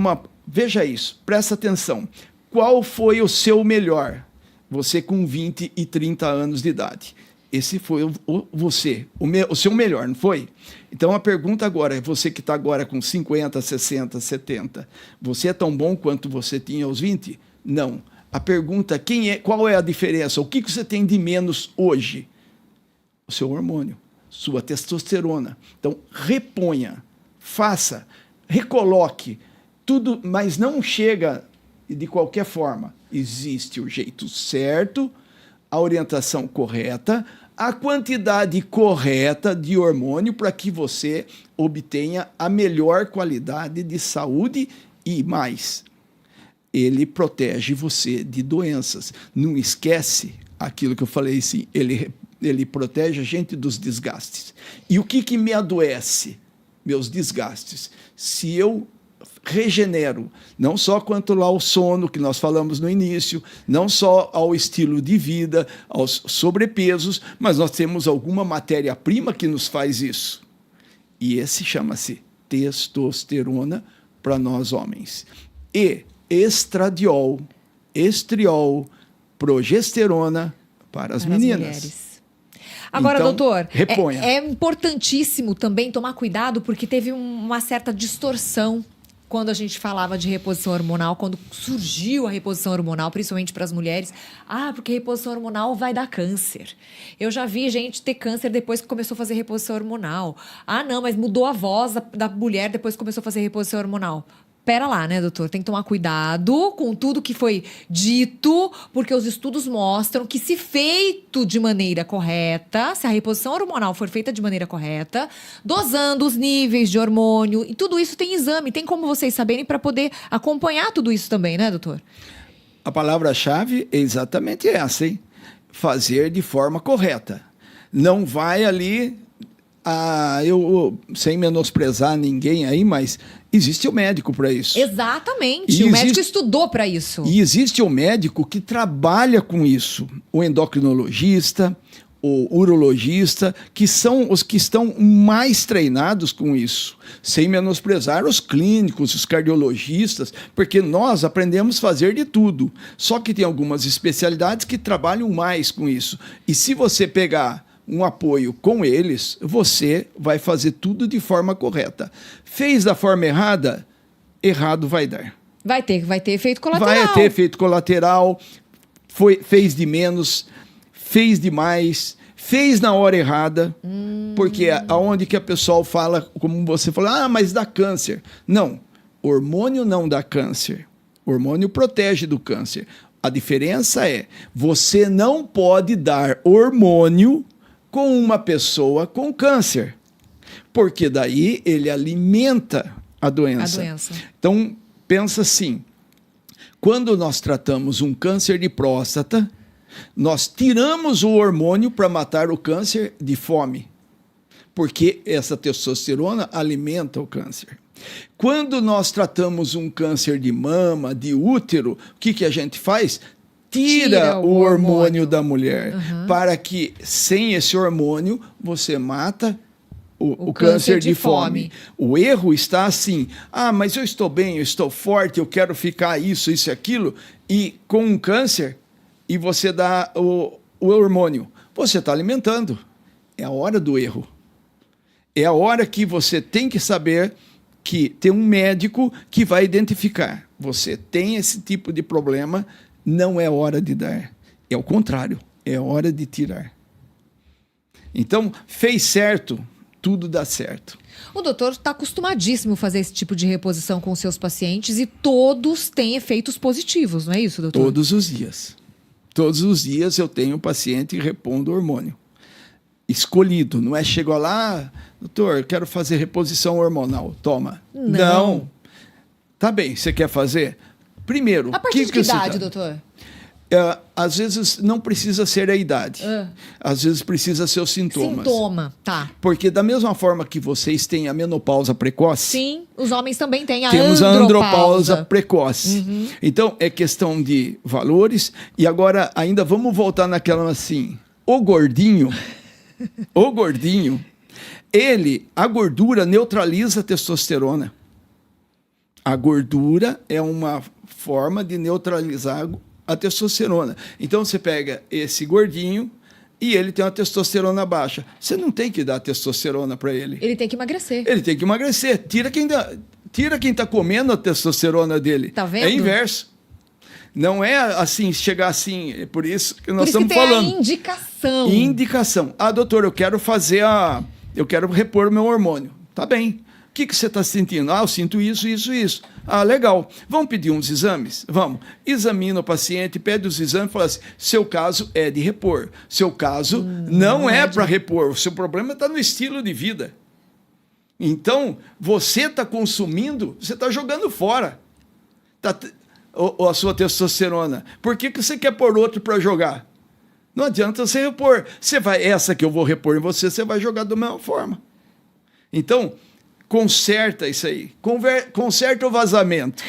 veja isso, presta atenção. Qual foi o seu melhor? Você com 20 e 30 anos de idade. Esse foi o seu melhor, não foi? Então, a pergunta agora é, você que está agora com 50, 60, 70, você é tão bom quanto você tinha aos 20? Não. A pergunta, qual é a diferença? O que você tem de menos hoje? O seu hormônio, sua testosterona. Então, reponha, faça, recoloque tudo, mas não chega de qualquer forma. Existe o jeito certo, a orientação correta, a quantidade correta de hormônio para que você obtenha a melhor qualidade de saúde e mais. Ele protege você de doenças. Não esquece aquilo que eu falei, sim, ele protege a gente dos desgastes. E o que me adoece? Meus desgastes. Se eu regenero, não só quanto ao sono, que nós falamos no início, não só ao estilo de vida, aos sobrepesos, mas nós temos alguma matéria-prima que nos faz isso. E esse chama-se testosterona para nós homens. E estradiol, estriol, progesterona para as meninas. Mulheres. Agora, então, doutor, reponha. É importantíssimo também tomar cuidado, porque teve uma certa distorção quando a gente falava de reposição hormonal, quando surgiu a reposição hormonal, principalmente para as mulheres. Porque a reposição hormonal vai dar câncer. Eu já vi gente ter câncer depois que começou a fazer reposição hormonal. Não, mas mudou a voz da mulher depois que começou a fazer reposição hormonal. Pera lá, né, doutor? Tem que tomar cuidado com tudo que foi dito, porque os estudos mostram que, se feito de maneira correta, se a reposição hormonal for feita de maneira correta, dosando os níveis de hormônio, e tudo isso tem exame, tem como vocês saberem para poder acompanhar tudo isso também, né, doutor? A palavra-chave é exatamente essa, hein? Fazer de forma correta. Não vai ali... eu sem menosprezar ninguém aí, mas existe o médico para isso. Exatamente, o médico estudou para isso. E existe o médico que trabalha com isso, o endocrinologista, o urologista, que são os que estão mais treinados com isso, sem menosprezar os clínicos, os cardiologistas, porque nós aprendemos a fazer de tudo, só que tem algumas especialidades que trabalham mais com isso. E se você pegar um apoio com eles, você vai fazer tudo de forma correta. Fez da forma errada, errado vai dar. Vai ter efeito colateral. Vai ter efeito colateral, fez de menos, fez demais, fez na hora errada, porque aonde que a pessoa fala, como você falou, mas dá câncer. Não, hormônio não dá câncer. Hormônio protege do câncer. A diferença é, você não pode dar hormônio com uma pessoa com câncer, porque daí ele alimenta a doença. Então, pensa assim, quando nós tratamos um câncer de próstata, nós tiramos o hormônio para matar o câncer de fome, porque essa testosterona alimenta o câncer. Quando nós tratamos um câncer de mama, de útero, o que a gente faz? Tira o hormônio da mulher, para que, sem esse hormônio, você mata o câncer de fome. O erro está assim, mas eu estou bem, eu estou forte, eu quero ficar isso e aquilo, e com um câncer, e você dá o hormônio. Você está alimentando. É a hora do erro. É a hora que você tem que saber que tem um médico que vai identificar. Você tem esse tipo de problema, não é hora de dar. É o contrário, é hora de tirar. Então, fez certo, tudo dá certo. O doutor está acostumadíssimo a fazer esse tipo de reposição com os seus pacientes e todos têm efeitos positivos, não é isso, doutor? Todos os dias. Todos os dias eu tenho um paciente repondo hormônio. Escolhido, não é chegou lá, doutor, quero fazer reposição hormonal. Toma. Não. Tá bem, você quer fazer? Primeiro, a partir de que idade, doutor? Às vezes não precisa ser a idade. Às vezes precisa ser os sintomas. Sintoma, tá. Porque da mesma forma que vocês têm a menopausa precoce... Sim, os homens também têm temos a andropausa precoce. Então, é questão de valores. E agora, ainda vamos voltar naquela assim... O gordinho, a gordura neutraliza a testosterona. A gordura é uma forma de neutralizar a testosterona. Então, você pega esse gordinho e ele tem uma testosterona baixa. Você não tem que dar testosterona para ele. Ele tem que emagrecer. Ele tem que emagrecer. Tira quem está comendo a testosterona dele. Tá vendo? É inverso. Não é assim, chegar assim, é por isso que nós estamos falando. A indicação. Indicação. Doutor, eu quero repor o meu hormônio. Tá bem. O que você está sentindo? Eu sinto isso, isso, isso. Legal. Vamos pedir uns exames? Vamos. Examina o paciente, pede os exames e fala assim, seu caso é de repor. Seu caso não é para repor. O seu problema está no estilo de vida. Então, você está consumindo, você está jogando fora. A sua testosterona. Por que você quer pôr outro para jogar? Não adianta você repor. Essa que eu vou repor em você, você vai jogar da mesma forma. Então, conserta isso aí. Conserta o vazamento.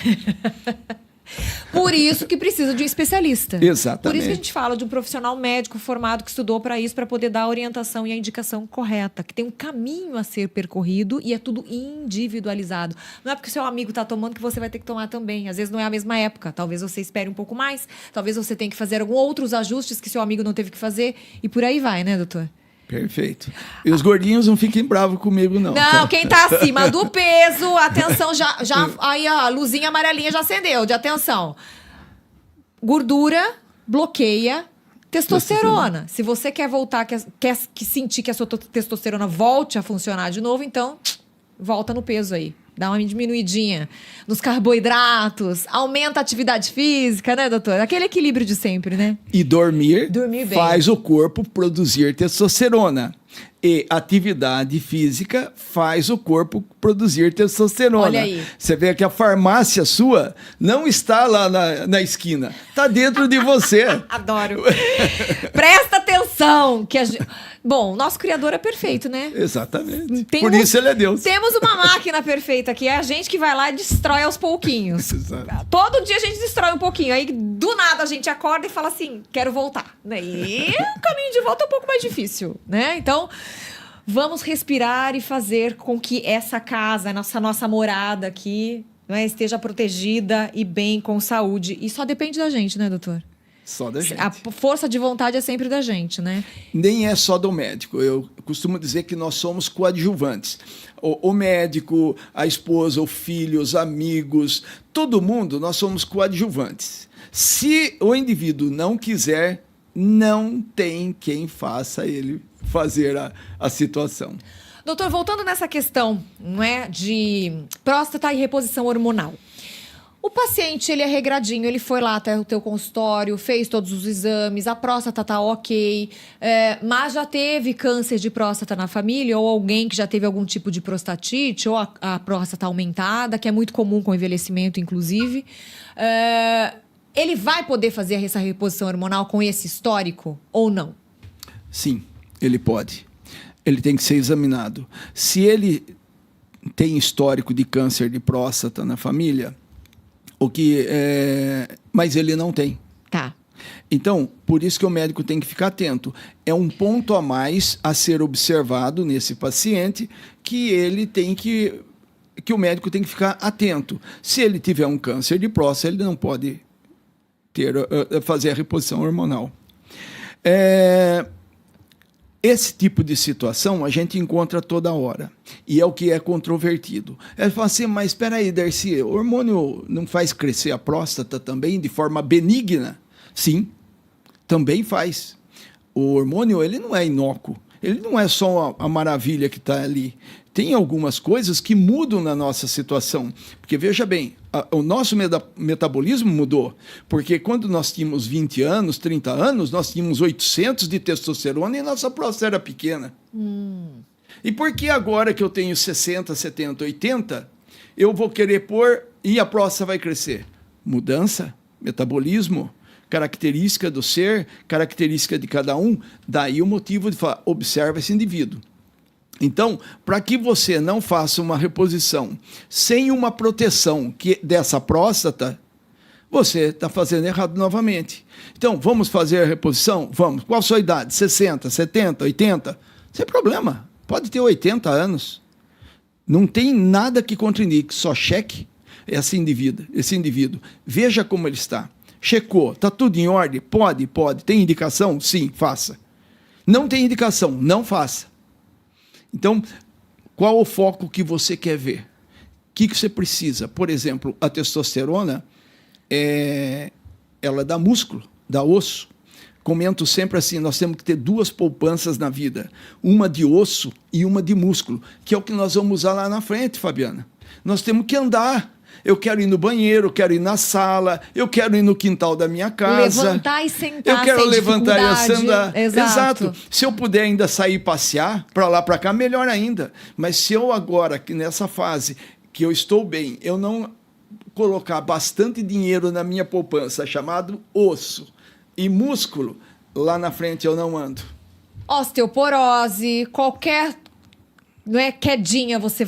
Por isso que precisa de um especialista. Exatamente. Por isso que a gente fala de um profissional médico formado que estudou para isso, para poder dar a orientação e a indicação correta, que tem um caminho a ser percorrido e é tudo individualizado. Não é porque seu amigo está tomando que você vai ter que tomar também. Às vezes não é a mesma época. Talvez você espere um pouco mais. Talvez você tenha que fazer alguns outros ajustes que seu amigo não teve que fazer. E por aí vai, né, doutor? Perfeito. E os gordinhos não fiquem bravos comigo, não. Não, quem tá acima do peso, atenção, aí a luzinha amarelinha já acendeu, de atenção. Gordura bloqueia testosterona. Se você quer voltar, quer sentir que a sua testosterona volte a funcionar de novo, então volta no peso aí. Dá uma diminuidinha nos carboidratos, aumenta a atividade física, né, doutor? Aquele equilíbrio de sempre, né? E dormir bem. Faz o corpo produzir testosterona. E atividade física faz o corpo produzir testosterona. Olha aí. Você vê que a farmácia sua não está lá na esquina. Está dentro de você. Adoro. Presta atenção. Bom, nosso Criador é perfeito, né? Exatamente. Por isso ele é Deus. Temos uma máquina perfeita aqui. É a gente que vai lá e destrói aos pouquinhos. Exato. Todo dia a gente destrói um pouquinho. Aí, do nada, a gente acorda e fala assim, quero voltar. E o caminho de volta é um pouco mais difícil, né? Então, vamos respirar e fazer com que essa casa, nossa morada aqui, né, esteja protegida e bem, com saúde. E só depende da gente, né, doutor? Só da gente. A força de vontade é sempre da gente, né? Nem é só do médico. Eu costumo dizer que nós somos coadjuvantes. O médico, a esposa, o filho, os amigos, todo mundo, nós somos coadjuvantes. Se o indivíduo não quiser, não tem quem faça ele fazer a situação. Doutor, voltando nessa questão, não é, de próstata e reposição hormonal. O paciente, ele é regradinho, ele foi lá até o teu consultório, fez todos os exames, a próstata tá ok, mas já teve câncer de próstata na família, ou alguém que já teve algum tipo de prostatite, ou a próstata aumentada, que é muito comum com o envelhecimento, inclusive. Ele vai poder fazer essa reposição hormonal com esse histórico ou não? Sim, ele pode. Ele tem que ser examinado. Se ele tem histórico de câncer de próstata na família, mas ele não tem. Tá. Então, por isso que o médico tem que ficar atento. É um ponto a mais a ser observado nesse paciente que o médico tem que ficar atento. Se ele tiver um câncer de próstata, ele não pode fazer a reposição hormonal. Esse tipo de situação a gente encontra toda hora. E é o que é controvertido. Ele fala assim, mas espera aí, Darcy, o hormônio não faz crescer a próstata também de forma benigna? Sim, também faz. O hormônio, ele não é inócuo. Ele não é só a maravilha que está ali. Tem algumas coisas que mudam na nossa situação. Porque, veja bem, o nosso metabolismo mudou. Porque quando nós tínhamos 20 anos, 30 anos, nós tínhamos 800 de testosterona e nossa próstata era pequena. E por que agora que eu tenho 60, 70, 80, eu vou querer pôr e a próstata vai crescer? Mudança, metabolismo, característica do ser, característica de cada um. Daí o motivo de falar, observa esse indivíduo. Então, para que você não faça uma reposição sem uma proteção dessa próstata, você está fazendo errado novamente. Então, vamos fazer a reposição? Vamos. Qual a sua idade? 60, 70, 80? Sem problema. Pode ter 80 anos. Não tem nada que contraindique, só cheque esse indivíduo. Veja como ele está. Checou, está tudo em ordem? Pode. Tem indicação? Sim, faça. Não tem indicação? Não faça. Então, qual o foco que você quer ver? O que você precisa? Por exemplo, a testosterona, ela dá músculo, dá osso. Comento sempre assim, nós temos que ter 2 poupanças na vida. Uma de osso e uma de músculo, que é o que nós vamos usar lá na frente, Fabiana. Nós temos que andar. Eu quero ir no banheiro, eu quero ir na sala, eu quero ir no quintal da minha casa. Levantar e sentar. Eu quero levantar e sentar. Exato. Se eu puder ainda sair passear, para lá, para cá, melhor ainda. Mas se eu agora, nessa fase que eu estou bem, eu não colocar bastante dinheiro na minha poupança, chamado osso e músculo, lá na frente eu não ando. Osteoporose, qualquer quedinha você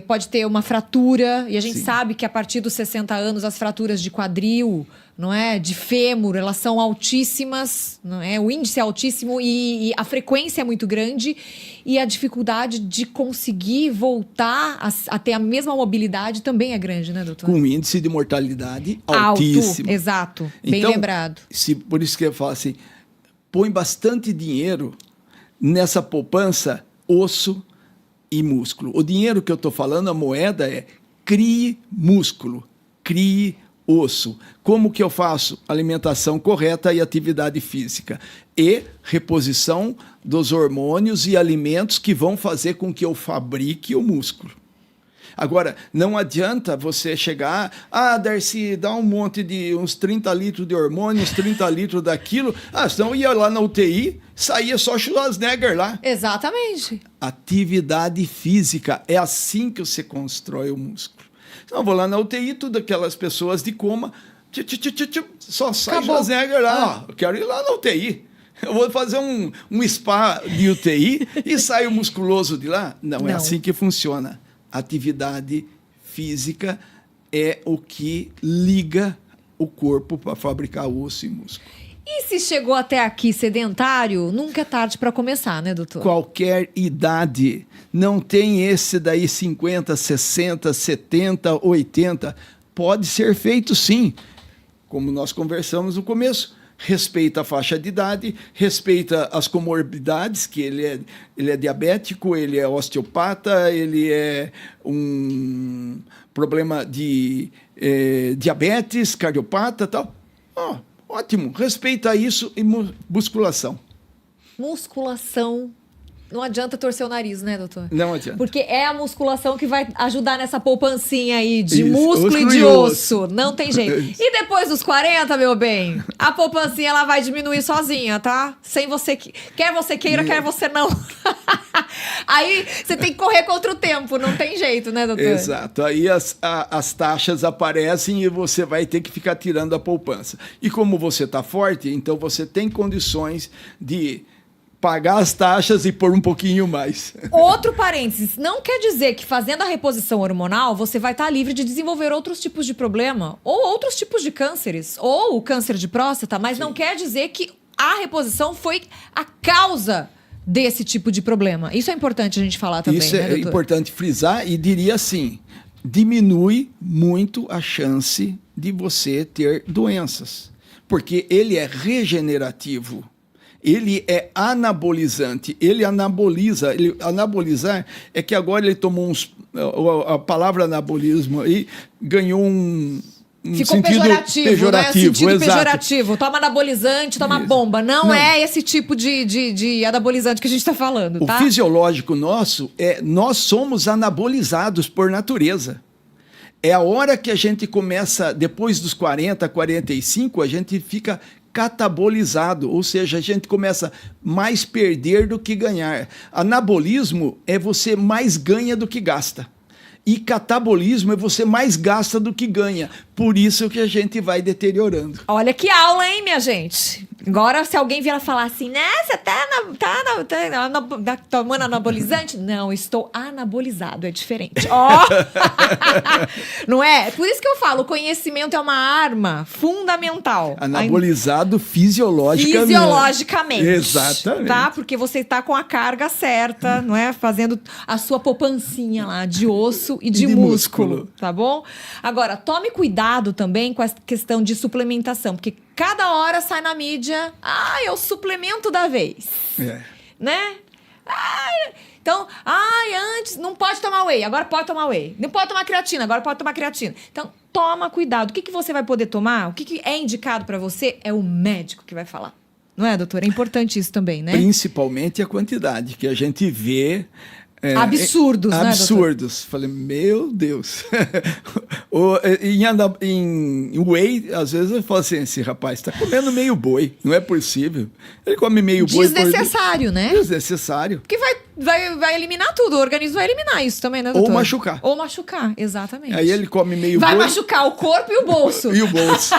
pode ter uma fratura, e a gente sabe que a partir dos 60 anos as fraturas de quadril, de fêmur, elas são altíssimas, o índice é altíssimo e a frequência é muito grande, e a dificuldade de conseguir voltar a ter a mesma mobilidade também é grande, né, doutor? Com índice de mortalidade altíssimo. Exato, bem lembrado. Por isso que eu falo assim, põe bastante dinheiro nessa poupança, osso e músculo. O dinheiro que eu estou falando, a moeda crie músculo, crie osso. Como que eu faço? Alimentação correta e atividade física. E reposição dos hormônios e alimentos que vão fazer com que eu fabrique o músculo. Agora, não adianta você chegar, Darcy, dá um monte de uns 30 litros de hormônio, uns 30 litros daquilo. Senão ia lá na UTI, saía só Schwarzenegger lá. Exatamente. Atividade física, é assim que você constrói o músculo. Então, eu vou lá na UTI, tudo aquelas pessoas de coma, só sai Schwarzenegger lá. Eu quero ir lá na UTI. Eu vou fazer um spa de UTI e saio musculoso de lá. Não é assim que funciona. Atividade física é o que liga o corpo para fabricar osso e músculo. E se chegou até aqui sedentário, nunca é tarde para começar, né, doutor? Qualquer idade. Não tem esse daí 50, 60, 70, 80. Pode ser feito sim. Como nós conversamos no começo. Respeita a faixa de idade, respeita as comorbidades, que ele é diabético, ele é osteopata, ele é um problema de diabetes, cardiopata e tal. Ótimo, respeita isso e musculação. Musculação. Não adianta torcer o nariz, né, doutor? Não adianta. Porque é a musculação que vai ajudar nessa poupancinha aí de músculo e de osso. Não tem jeito. E depois dos 40, meu bem, a poupancinha ela vai diminuir sozinha, tá? Sem você... Quer você queira, quer você não. Aí você tem que correr contra o tempo, não tem jeito, né, doutor? Exato. Aí as taxas aparecem e você vai ter que ficar tirando a poupança. E como você está forte, então você tem condições de pagar as taxas e pôr um pouquinho mais. Outro parênteses, não quer dizer que fazendo a reposição hormonal você vai estar livre de desenvolver outros tipos de problema, ou outros tipos de cânceres, ou o câncer de próstata, mas não quer dizer que a reposição foi a causa desse tipo de problema. Isso é importante a gente falar também, Isso né, é doutor? importante frisar e diria assim, diminui muito a chance de você ter doenças, porque ele é regenerativo. Ele é anabolizante, ele anaboliza. Anabolizar é que agora ele tomou a palavra anabolismo aí ganhou um Ficou sentido pejorativo, né? Sentido exato. pejorativo. Toma anabolizante, toma bomba. Não é esse tipo de anabolizante que a gente está falando, tá? O fisiológico nosso nós somos anabolizados por natureza. É a hora que a gente começa, depois dos 40, 45, a gente fica catabolizado, ou seja, a gente começa mais perder do que ganhar. Anabolismo é você mais ganha do que gasta. E catabolismo é você mais gasta do que ganha. Por isso que a gente vai deteriorando. Olha que aula, hein, minha gente? Agora, se alguém vier falar assim, né, você tá tomando anabolizante? Não, estou anabolizado, é diferente. Ó! Não é? Por isso que eu falo, o conhecimento é uma arma fundamental. Anabolizado fisiologicamente. Fisiologicamente. Exatamente. Tá? Porque você tá com a carga certa, não é? Fazendo a sua poupancinha lá de osso e de músculo, tá bom? Agora, tome cuidado também com a questão de suplementação, porque cada hora sai na mídia, é o suplemento da vez. Né? Então, antes não pode tomar whey, agora pode tomar whey. Não pode tomar creatina, agora pode tomar creatina. Então, toma cuidado. O que você vai poder tomar? O que é indicado para você é o médico que vai falar. Não é, doutor? É importante isso também, né? Principalmente a quantidade que a gente vê. Absurdos, né, absurdos. Falei, meu Deus. Em whey, às vezes eu falo assim, esse rapaz está comendo meio boi. Não é possível. Ele come meio boi. Desnecessário, né? Desnecessário. Porque vai eliminar tudo. O organismo vai eliminar isso também, né, doutor? Ou machucar. Ou machucar, exatamente. Aí ele come meio boi. Vai machucar o corpo e o bolso. E o bolso.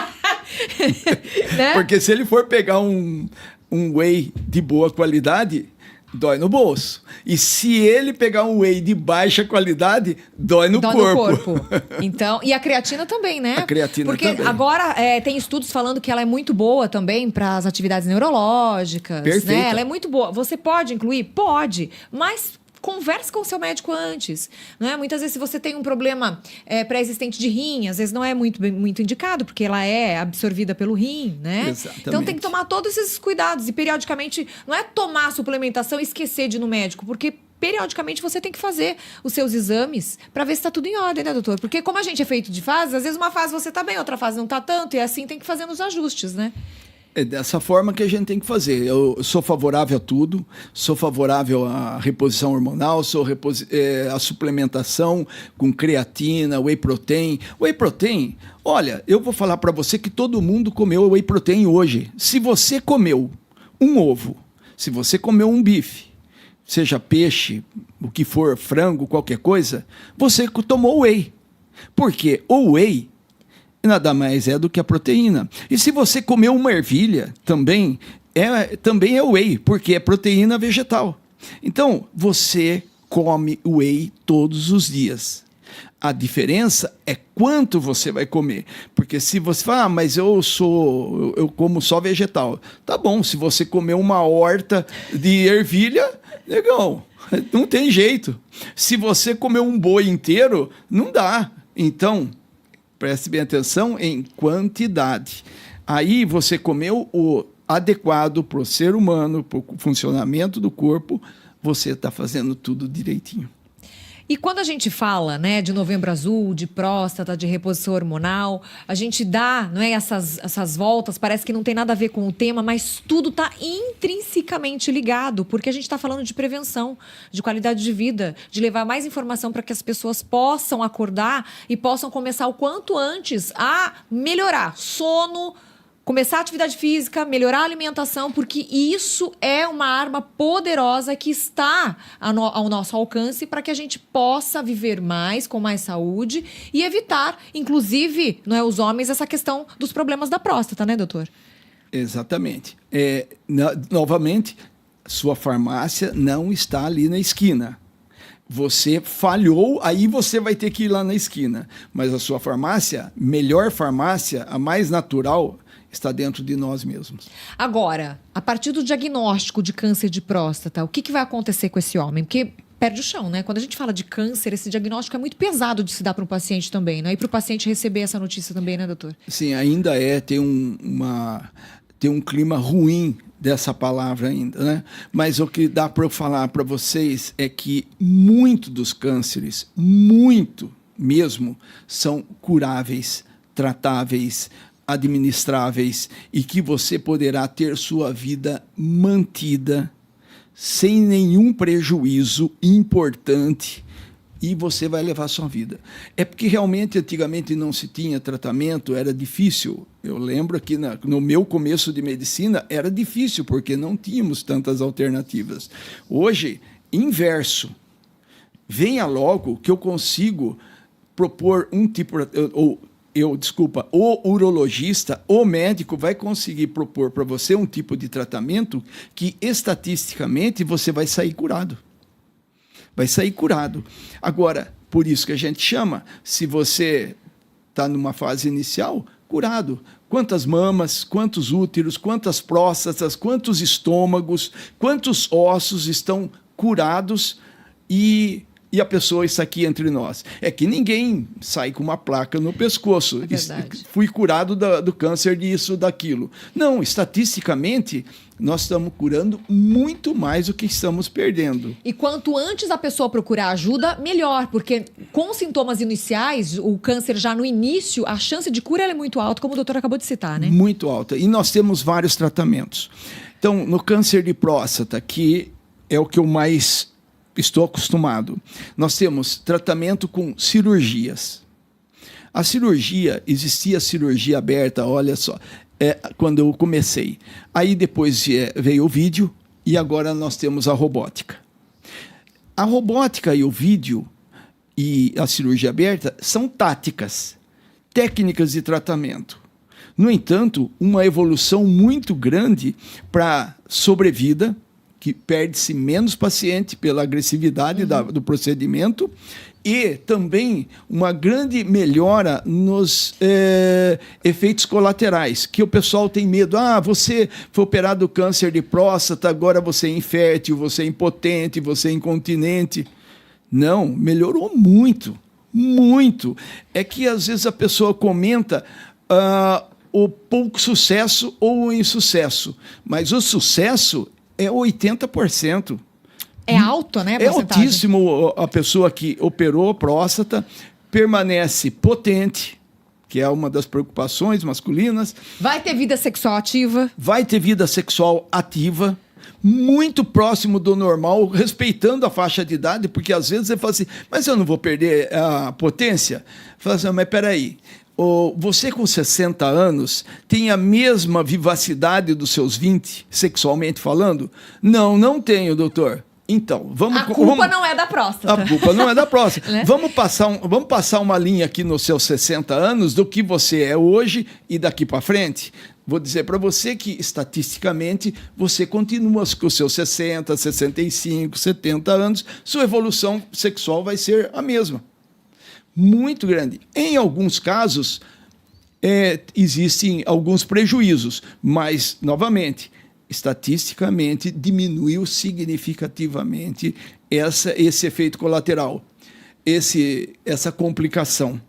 Né? Porque se ele for pegar um whey de boa qualidade, dói no bolso. E se ele pegar um whey de baixa qualidade, dói no corpo. Então, e a creatina também, né? A creatina também. Porque agora tem estudos falando que ela é muito boa também para as atividades neurológicas. Perfeita. Né? Ela é muito boa. Você pode incluir? Pode. Mas converse com o seu médico antes, né? Muitas vezes, se você tem um problema pré-existente de rim, às vezes não é muito indicado, porque ela é absorvida pelo rim, né? Exatamente. Então tem que tomar todos esses cuidados e periodicamente, não é tomar a suplementação e esquecer de ir no médico, porque periodicamente você tem que fazer os seus exames para ver se está tudo em ordem, né, doutor? Porque como a gente é feito de fases, às vezes uma fase você tá bem, outra fase não tá tanto, e assim tem que fazer os ajustes, né? É dessa forma que a gente tem que fazer. Eu sou favorável a tudo, sou favorável à reposição hormonal, à suplementação com creatina, whey protein. Whey protein, olha, eu vou falar para você que todo mundo comeu whey protein hoje. Se você comeu um ovo, se você comeu um bife, seja peixe, o que for, frango, qualquer coisa, você tomou whey. Porque o whey nada mais é do que a proteína. E se você comer uma ervilha, também é whey, porque é proteína vegetal. Então, você come whey todos os dias. A diferença é quanto você vai comer. Porque se você fala, mas eu como só vegetal. Tá bom, se você comer uma horta de ervilha, legal, não tem jeito. Se você comer um boi inteiro, não dá. Então, preste bem atenção em quantidade. Aí você comeu o adequado para o ser humano, para o funcionamento do corpo, você está fazendo tudo direitinho. E quando a gente fala, né, de Novembro Azul, de próstata, de reposição hormonal, a gente dá, não é, essas voltas, parece que não tem nada a ver com o tema, mas tudo está intrinsecamente ligado, porque a gente está falando de prevenção, de qualidade de vida, de levar mais informação para que as pessoas possam acordar e possam começar o quanto antes a melhorar sono, começar a atividade física, melhorar a alimentação, porque isso é uma arma poderosa que está ao nosso alcance para que a gente possa viver mais, com mais saúde e evitar, inclusive, não é, os homens, essa questão dos problemas da próstata, né, doutor? Exatamente. Novamente, Sua farmácia não está ali na esquina. Você falhou, aí você vai ter que ir lá na esquina. Mas a sua farmácia, melhor farmácia, a mais natural, está dentro de nós mesmos. Agora, a partir do diagnóstico de câncer de próstata, o que vai acontecer com esse homem? Porque perde o chão, né? Quando a gente fala de câncer, esse diagnóstico é muito pesado de se dar para um paciente também, né? E para o paciente receber essa notícia também, né, doutor? Sim, ainda tem um clima ruim dessa palavra ainda, né? Mas o que dá para eu falar para vocês é que muito dos cânceres, muito mesmo, são curáveis, tratáveis, administráveis e que você poderá ter sua vida mantida sem nenhum prejuízo importante e você vai levar a sua vida. É porque realmente antigamente não se tinha tratamento, era difícil. Eu lembro que no meu começo de medicina era difícil porque não tínhamos tantas alternativas. Hoje, inverso. Venha logo que eu consigo propor um tipo... o urologista, o médico vai conseguir propor para você um tipo de tratamento que, estatisticamente, você vai sair curado. Vai sair curado. Agora, por isso que a gente chama, se você está numa fase inicial, curado. Quantas mamas, quantos úteros, quantas próstatas, quantos estômagos, quantos ossos estão curados e a pessoa está aqui entre nós. É que ninguém sai com uma placa no pescoço. Fui curado do câncer disso, daquilo. Não, estatisticamente, nós estamos curando muito mais do que estamos perdendo. E quanto antes a pessoa procurar ajuda, melhor, porque com sintomas iniciais, o câncer já no início, a chance de cura é muito alta, como o doutor acabou de citar, né? Muito alta. E nós temos vários tratamentos. Então, no câncer de próstata, que é o que eu mais estou acostumado, nós temos tratamento com cirurgias. A cirurgia, existia cirurgia aberta, olha só, quando eu comecei. Aí depois veio o vídeo e agora nós temos a robótica. A robótica e o vídeo e a cirurgia aberta são táticas, técnicas de tratamento. No entanto, uma evolução muito grande para sobrevida, que perde-se menos paciente pela agressividade do procedimento e também uma grande melhora nos efeitos colaterais, que o pessoal tem medo. Ah, você foi operado do câncer de próstata, agora você é infértil, você é impotente, você é incontinente. Não, melhorou muito, muito. É que às vezes a pessoa comenta o pouco sucesso ou o insucesso, mas o sucesso é 80%. É alto, né? É altíssimo. A pessoa que operou próstata permanece potente, que é uma das preocupações masculinas. Vai ter vida sexual ativa. Vai ter vida sexual ativa, muito próximo do normal, respeitando a faixa de idade, porque às vezes você fala assim, mas eu não vou perder a potência? Fala assim, mas peraí. Você com 60 anos tem a mesma vivacidade dos seus 20, sexualmente falando? Não, não tenho, doutor. Então, a culpa não é da próstata. A culpa não é da próstata. Né? Vamos passar uma linha aqui nos seus 60 anos do que você é hoje e daqui para frente. Vou dizer para você que, estatisticamente, você continua com os seus 60, 65, 70 anos, sua evolução sexual vai ser a mesma. Muito grande. Em alguns casos, existem alguns prejuízos, mas, novamente, estatisticamente, diminuiu significativamente esse efeito colateral, essa complicação.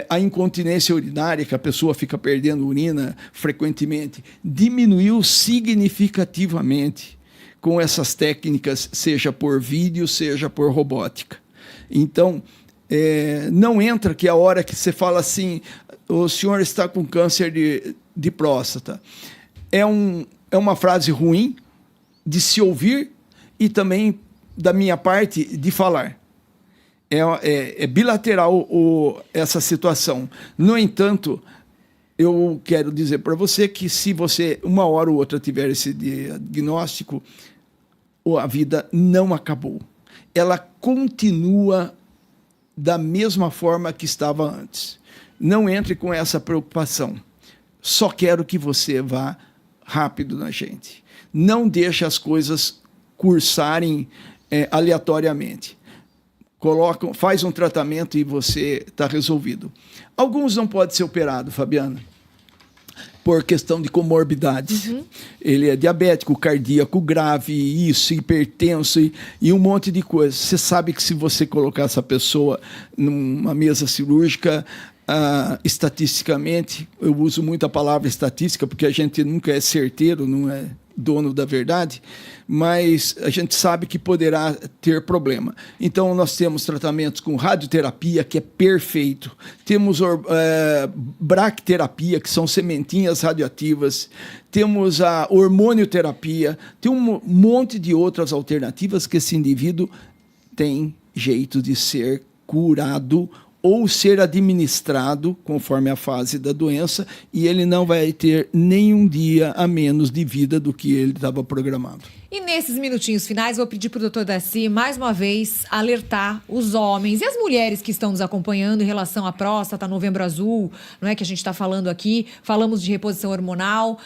A incontinência urinária, que a pessoa fica perdendo urina frequentemente, diminuiu significativamente com essas técnicas, seja por vídeo, seja por robótica. Então, não entra que a hora que você fala assim, o senhor está com câncer de próstata. É uma frase ruim de se ouvir e também, da minha parte, de falar. É bilateral essa situação. No entanto, eu quero dizer para você que se você, uma hora ou outra, tiver esse diagnóstico, a vida não acabou. Ela continua da mesma forma que estava antes. Não entre com essa preocupação. Só quero que você vá rápido na gente. Não deixa as coisas cursarem aleatoriamente. Faz um tratamento e você está resolvido. Alguns não podem ser operados, Fabiana, por questão de comorbidades. Ele é diabético, cardíaco grave, isso, hipertenso e um monte de coisas. Você sabe que se você colocar essa pessoa numa mesa cirúrgica, estatisticamente, eu uso muito a palavra estatística porque a gente nunca é certeiro, não é dono da verdade, mas a gente sabe que poderá ter problema. Então, nós temos tratamentos com radioterapia, que é perfeito. Temos bracterapia, que são sementinhas radioativas. Temos a hormonioterapia. Tem um monte de outras alternativas que esse indivíduo tem jeito de ser curado ou ser administrado, conforme a fase da doença, e ele não vai ter nenhum dia a menos de vida do que ele estava programado. E nesses minutinhos finais, vou pedir para o Dr. Darcy, mais uma vez, alertar os homens e as mulheres que estão nos acompanhando em relação à próstata, Novembro Azul, não é que a gente está falando aqui, falamos de reposição hormonal,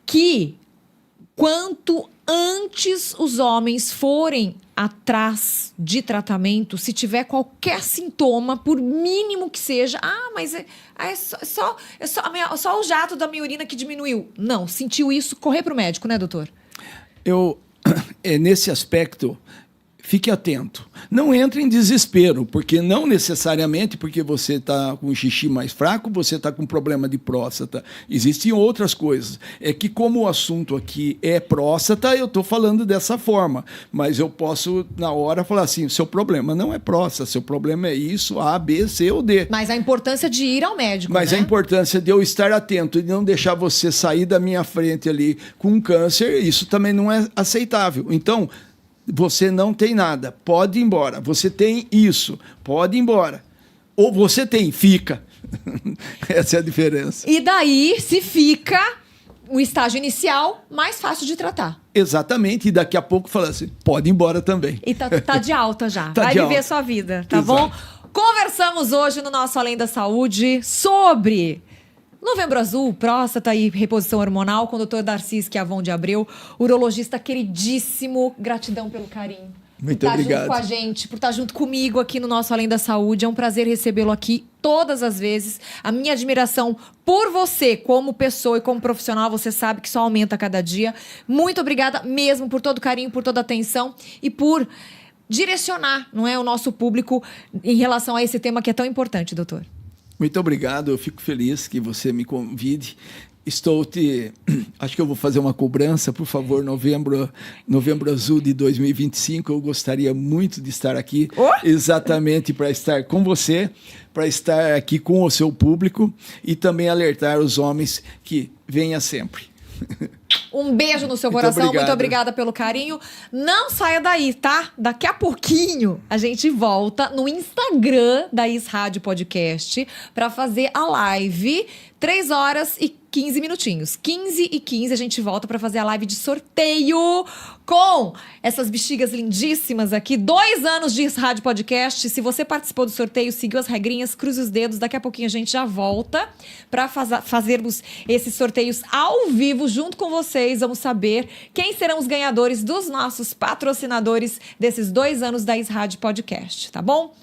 que quanto antes os homens forem atrás de tratamento, se tiver qualquer sintoma, por mínimo que seja, mas só o jato da minha urina que diminuiu. Não, sentiu isso, correr para o médico, né, doutor? Nesse aspecto, fique atento. Não entre em desespero, porque não necessariamente porque você está com o xixi mais fraco, você está com problema de próstata. Existem outras coisas. É que como o assunto aqui é próstata, eu estou falando dessa forma. Mas eu posso, na hora, falar assim, seu problema não é próstata, seu problema é isso, A, B, C ou D. Mas a importância de ir ao médico, Mas né? A importância de eu estar atento e não deixar você sair da minha frente ali com um câncer, isso também não é aceitável. Então, você não tem nada, pode ir embora. Você tem isso, pode ir embora. Ou você tem, fica. Essa é a diferença. E daí, se fica, o estágio inicial, mais fácil de tratar. Exatamente, e daqui a pouco fala assim, pode ir embora também. E tá de alta já, Tá vai de viver alta. a sua vida, tá Exato. bom? Conversamos hoje no nosso Além da Saúde sobre Novembro Azul, próstata e reposição hormonal com o Dr. Darcy Schiavon de Abreu, urologista queridíssimo. Gratidão pelo carinho. Muito por estar obrigado. junto com a gente, por estar junto comigo aqui no nosso Além da Saúde. É um prazer recebê-lo aqui todas as vezes. A minha admiração por você como pessoa e como profissional, você sabe que só aumenta a cada dia. Muito obrigada mesmo por todo o carinho, por toda a atenção e por direcionar, não é, o nosso público em relação a esse tema que é tão importante, doutor. Muito obrigado, eu fico feliz que você me convide. Acho que eu vou fazer uma cobrança, por favor, Novembro Azul de 2025. Eu gostaria muito de estar aqui, exatamente para estar com você, para estar aqui com o seu público e também alertar os homens que venha sempre. Um beijo no seu coração, muito obrigada pelo carinho. Não saia daí, tá? Daqui a pouquinho a gente volta no Instagram da Is Rádio Podcast para fazer a live 3 horas e 15 minutinhos. 15h15 a gente volta para fazer a live de sorteio com essas bexigas lindíssimas aqui. 2 anos de Is Rádio Podcast. Se você participou do sorteio, seguiu as regrinhas, cruze os dedos. Daqui a pouquinho a gente já volta para fazermos esses sorteios ao vivo junto com vocês. Vamos saber quem serão os ganhadores dos nossos patrocinadores desses 2 anos da Is Rádio Podcast, tá bom?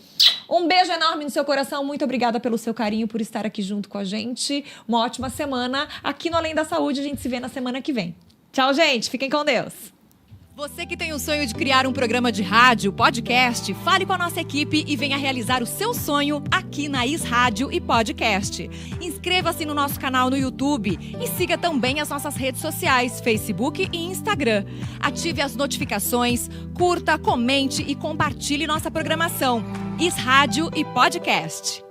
Um beijo enorme no seu coração, muito obrigada pelo seu carinho, por estar aqui junto com a gente. Uma ótima semana aqui no Além da Saúde, a gente se vê na semana que vem. Tchau, gente, fiquem com Deus. Você que tem o sonho de criar um programa de rádio, podcast, fale com a nossa equipe e venha realizar o seu sonho aqui na Is Rádio e Podcast. Inscreva-se no nosso canal no YouTube e siga também as nossas redes sociais, Facebook e Instagram. Ative as notificações, curta, comente e compartilhe nossa programação. Is Rádio e Podcast.